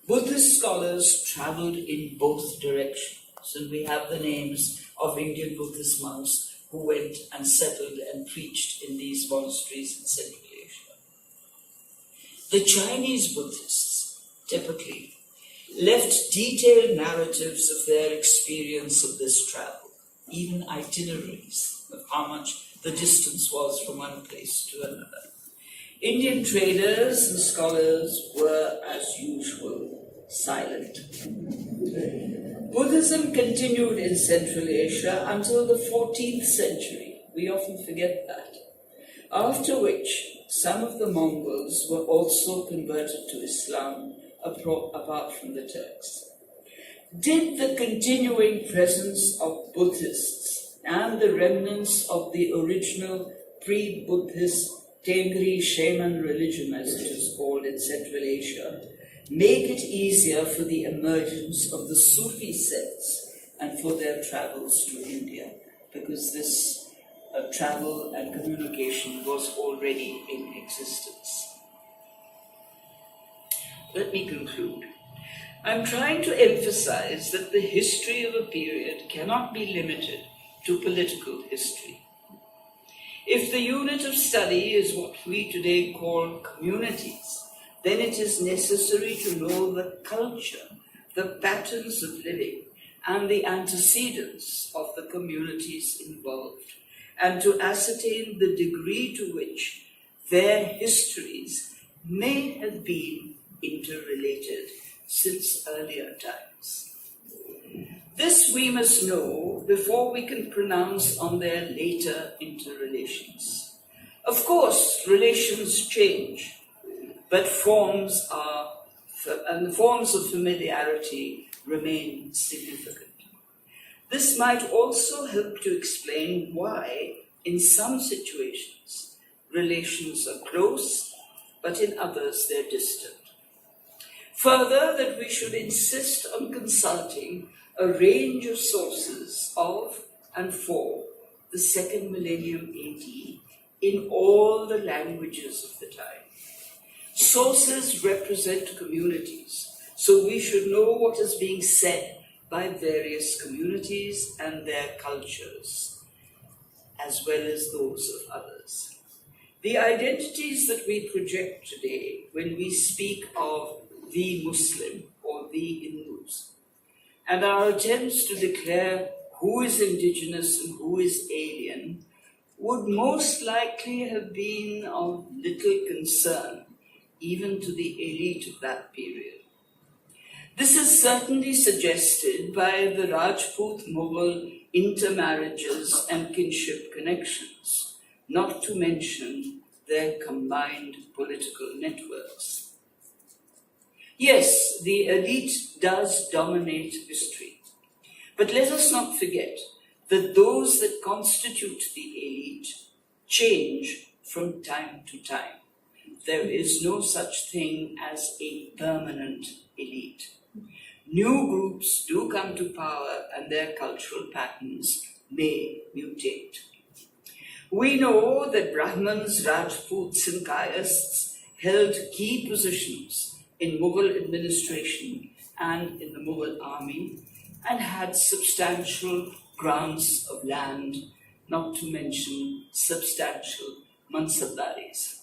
Buddhist scholars traveled in both directions, and we have the names of Indian Buddhist monks who went and settled and preached in these monasteries in Central Asia. The Chinese Buddhists, typically, left detailed narratives of their experience of this travel, even itineraries of how much the distance was from one place to another. Indian traders and scholars were, as usual, silent. Buddhism continued in Central Asia until the 14th century. We often forget that. After which, some of the Mongols were also converted to Islam, apart from the Turks. Did the continuing presence of Buddhists and the remnants of the original pre-Buddhist Tengri shaman religion, as it is called in Central Asia, make it easier for the emergence of the Sufi sects and for their travels to India, because this travel and communication was already in existence. Let me conclude. I'm trying to emphasize that the history of a period cannot be limited to political history. If the unit of study is what we today call communities, then it is necessary to know the culture, the patterns of living, and the antecedents of the communities involved, and to ascertain the degree to which their histories may have been interrelated since earlier times. This we must know before we can pronounce on their later interrelations. Of course, relations change, but forms of familiarity remain significant. This might also help to explain why, in some situations, relations are close, but in others they're distant. Further, that we should insist on consulting a range of sources of and for the second millennium AD in all the languages of the time. Sources represent communities, so we should know what is being said by various communities and their cultures, as well as those of others. The identities that we project today when we speak of the Muslim or the Hindus, and our attempts to declare who is indigenous and who is alien, would most likely have been of little concern even to the elite of that period. This is certainly suggested by the Rajput-Mughal intermarriages and kinship connections, not to mention their combined political networks. Yes, the elite does dominate history, but let us not forget that those that constitute the elite change from time to time. There is no such thing as a permanent elite. New groups do come to power and their cultural patterns may mutate. We know that Brahmins, Rajputs and Kayasths held key positions in Mughal administration and in the Mughal army and had substantial grants of land, not to mention substantial mansabdaris.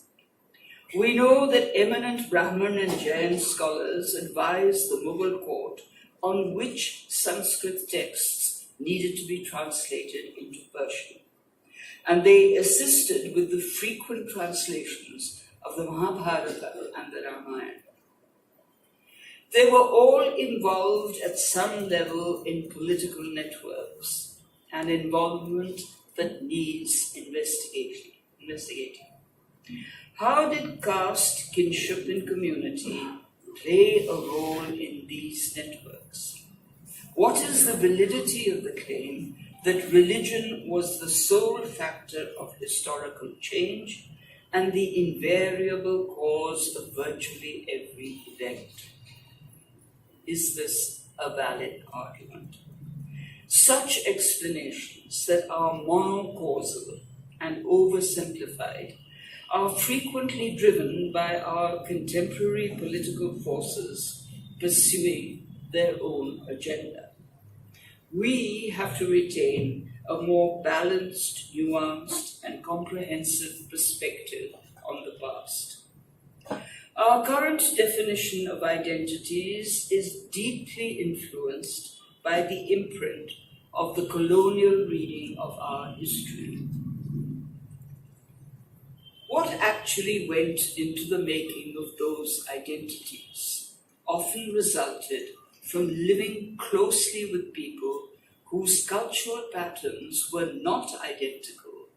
We know that eminent Brahmin and Jain scholars advised the Mughal court on which Sanskrit texts needed to be translated into Persian, and they assisted with the frequent translations of the Mahabharata and the Ramayana. They were all involved at some level in political networks, an involvement that needs investigating. How did caste, kinship, and community play a role in these networks? What is the validity of the claim that religion was the sole factor of historical change and the invariable cause of virtually every event? Is this a valid argument? Such explanations that are monocausal and oversimplified are frequently driven by our contemporary political forces pursuing their own agenda. We have to retain a more balanced, nuanced, and comprehensive perspective on the past. Our current definition of identities is deeply influenced by the imprint of the colonial reading of our history. What actually went into the making of those identities often resulted from living closely with people whose cultural patterns were not identical,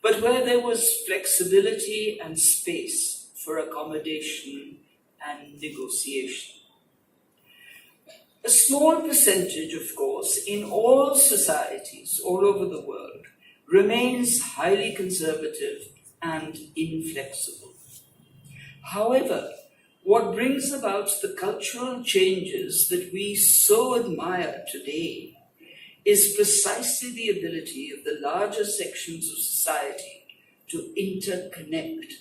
but where there was flexibility and space for accommodation and negotiation. A small percentage, of course, in all societies all over the world remains highly conservative and inflexible. However, what brings about the cultural changes that we so admire today is precisely the ability of the larger sections of society to interconnect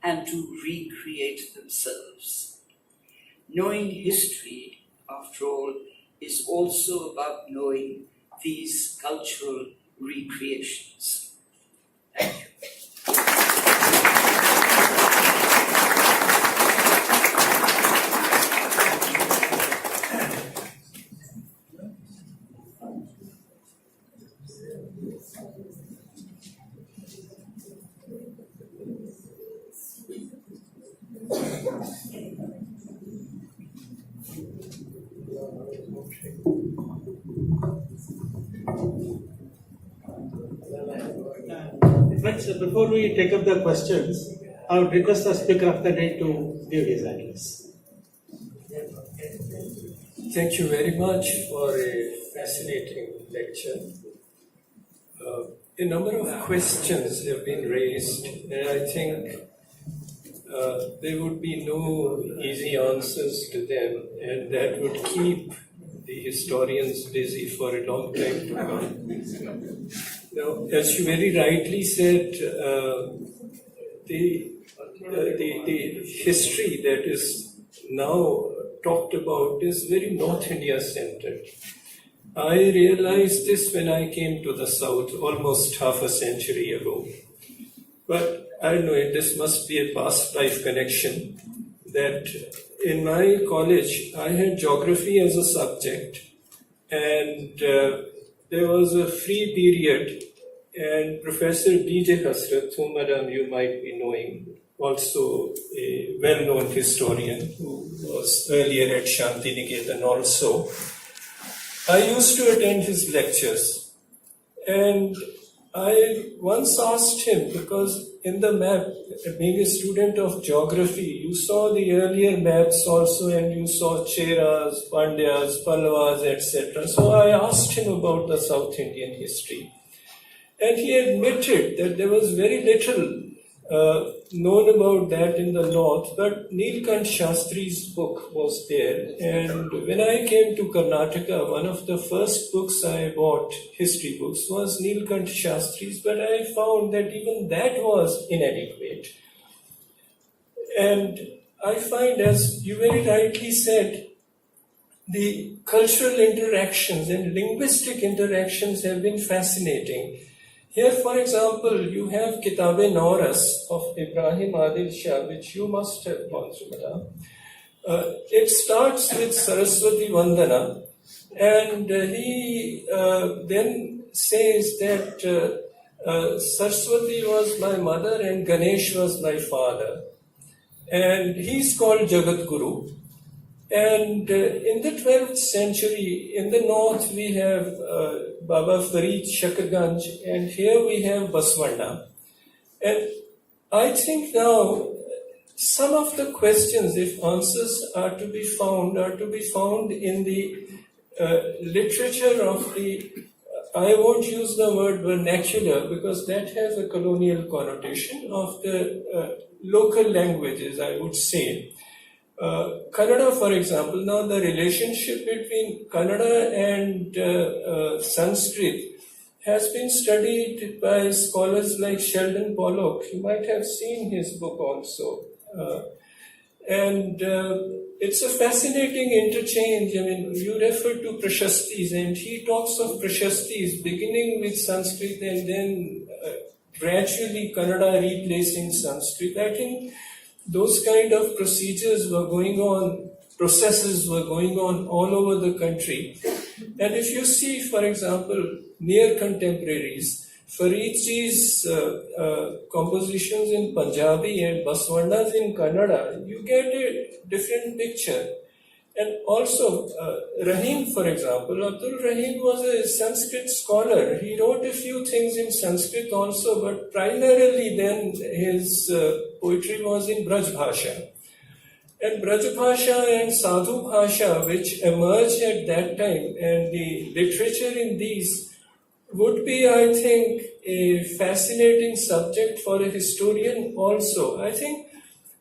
and to recreate themselves. Knowing history, after all, is also about knowing these cultural recreations. Thank you. Friends, before we take up the questions, I would request the speaker of the day to give his address. Thank you very much for a fascinating lecture. A number of questions have been raised, and I think there would be no easy answers to them, and that would keep the historians busy for a long time to come. Now, as you very rightly said, the history that is now talked about is very North India centered. I realized this when I came to the South almost half a century ago. But I don't know, this must be a past life connection, that in my college I had geography as a subject, and there was a free period, and Professor B.J. Hasrat, whom madam you might be knowing, also a well-known historian who was earlier at Shantiniketan also, I used to attend his lectures, and I once asked him, because in the map, being a student of geography, you saw the earlier maps also, and you saw Cheras, Pandyas, Palwas, etc. So I asked him about the South Indian history. And he admitted that there was very little known about that in the north, but Neelkant Shastri's book was there. And when I came to Karnataka, one of the first books I bought, history books, was Neelkant Shastri's, but I found that even that was inadequate. And I find, as you very rightly said, the cultural interactions and linguistic interactions have been fascinating. Here, for example, you have Kitab-e-Nauras of Ibrahim Adil Shah, which you must have gone through, madam. It starts with Saraswati Vandana, and he then says that Saraswati was my mother and Ganesh was my father. And he's called Jagat Guru. And in the 12th century, in the north, we have Baba Farid Shakarganj, and here we have Baswanda. And I think now some of the questions, if answers are to be found in the literature of the, I won't use the word vernacular because that has a colonial connotation, of the local languages, I would say. Kannada, for example, now the relationship between Kannada and Sanskrit has been studied by scholars like Sheldon Pollock. You might have seen his book also. And it's a fascinating interchange. I mean, you refer to Prashastis, and he talks of Prashastis beginning with Sanskrit and then gradually Kannada replacing Sanskrit. I think those kind of processes were going on all over the country. And if you see, for example, near contemporaries, Faridji's compositions in Punjabi and Baswanda's in Kannada, you get a different picture. And also, Rahim, for example, Abdul Rahim was a Sanskrit scholar. He wrote a few things in Sanskrit also, but primarily then his poetry was in Braj Bhasha. And Braj Bhasha and Sadhu Bhasha, which emerged at that time, and the literature in these would be, I think, a fascinating subject for a historian also. I think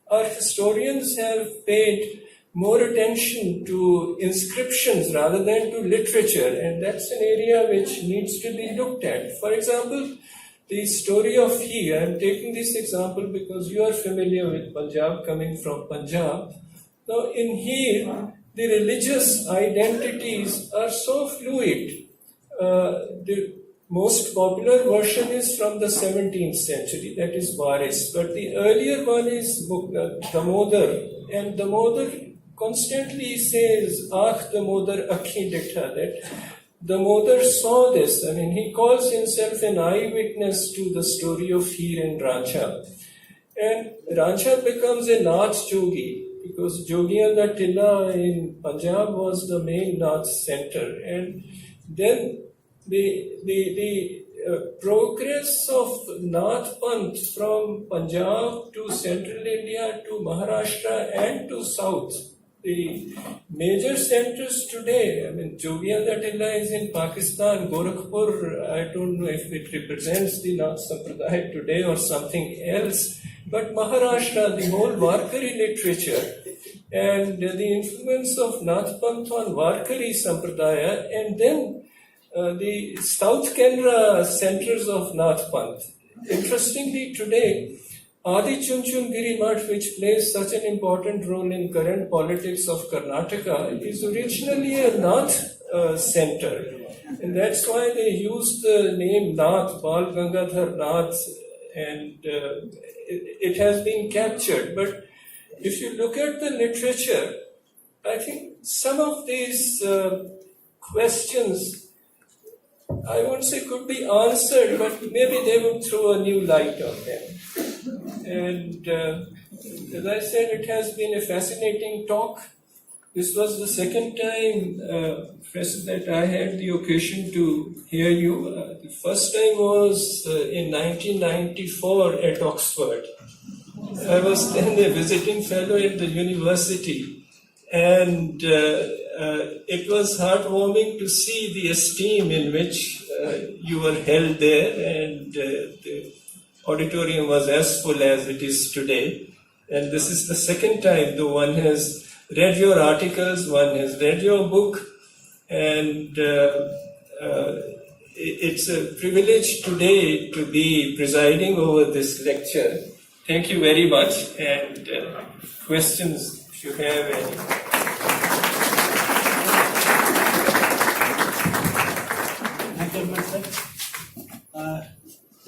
our historians have paid more attention to inscriptions rather than to literature, and that's an area which needs to be looked at. For example, the story of Heer, I'm taking this example because you are familiar with Punjab, coming from Punjab. Now in Heer, the religious identities are so fluid. The most popular version is from the 17th century, that is Varis, but the earlier one is Damodar, and Damodar constantly says, Akh Damodar Akhi Ditha, that Damodar saw this. I mean, he calls himself an eyewitness to the story of Heer and Rancha. And Rancha becomes a Nath Jogi, because Jogiyan da Tilla in Punjab was the main Nath center. And then the progress of Nath Panth from Punjab to central India to Maharashtra and to south. The major centers today, I mean, Jogianda Tilla is in Pakistan, Gorakhpur, I don't know if it represents the Nath Sampradaya today or something else, but Maharashtra, the whole Varkari literature, and the influence of Nath Panth on Varkari Sampradaya, and then the South Canara centers of Nath Panth. Interestingly, today, Adi Chunchun Giri Math, which plays such an important role in current politics of Karnataka, is originally a Nath center. And that's why they use the name Nath, Bal Gangadhar Nath, and it has been captured. But if you look at the literature, I think some of these questions, I won't say could be answered, but maybe they would throw a new light on them. And as I said, it has been a fascinating talk. This was the second time, Professor, that I had the occasion to hear you. The first time was in 1994 at Oxford. I was then a visiting fellow at the university, and it was heartwarming to see the esteem in which you were held there, and the auditorium was as full as it is today. And this is the second time, though one has read your articles, one has read your book, and it's a privilege today to be presiding over this lecture. Thank you very much, and questions if you have any. Thank you very much, sir.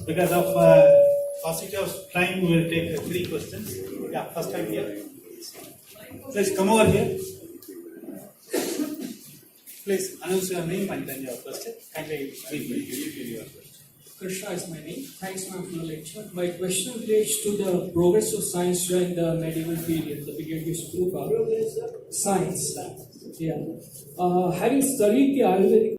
Because of paucity of time, we will take 3 questions. Yeah, first time here. Please come over here. Please announce your name and then your question. Kindly read. Krishna is my name. Thanks, ma'am, for the lecture. My question relates to the progress of science during the medieval period, the period you spoke about. Science. Yeah. Having studied the Ayurvedic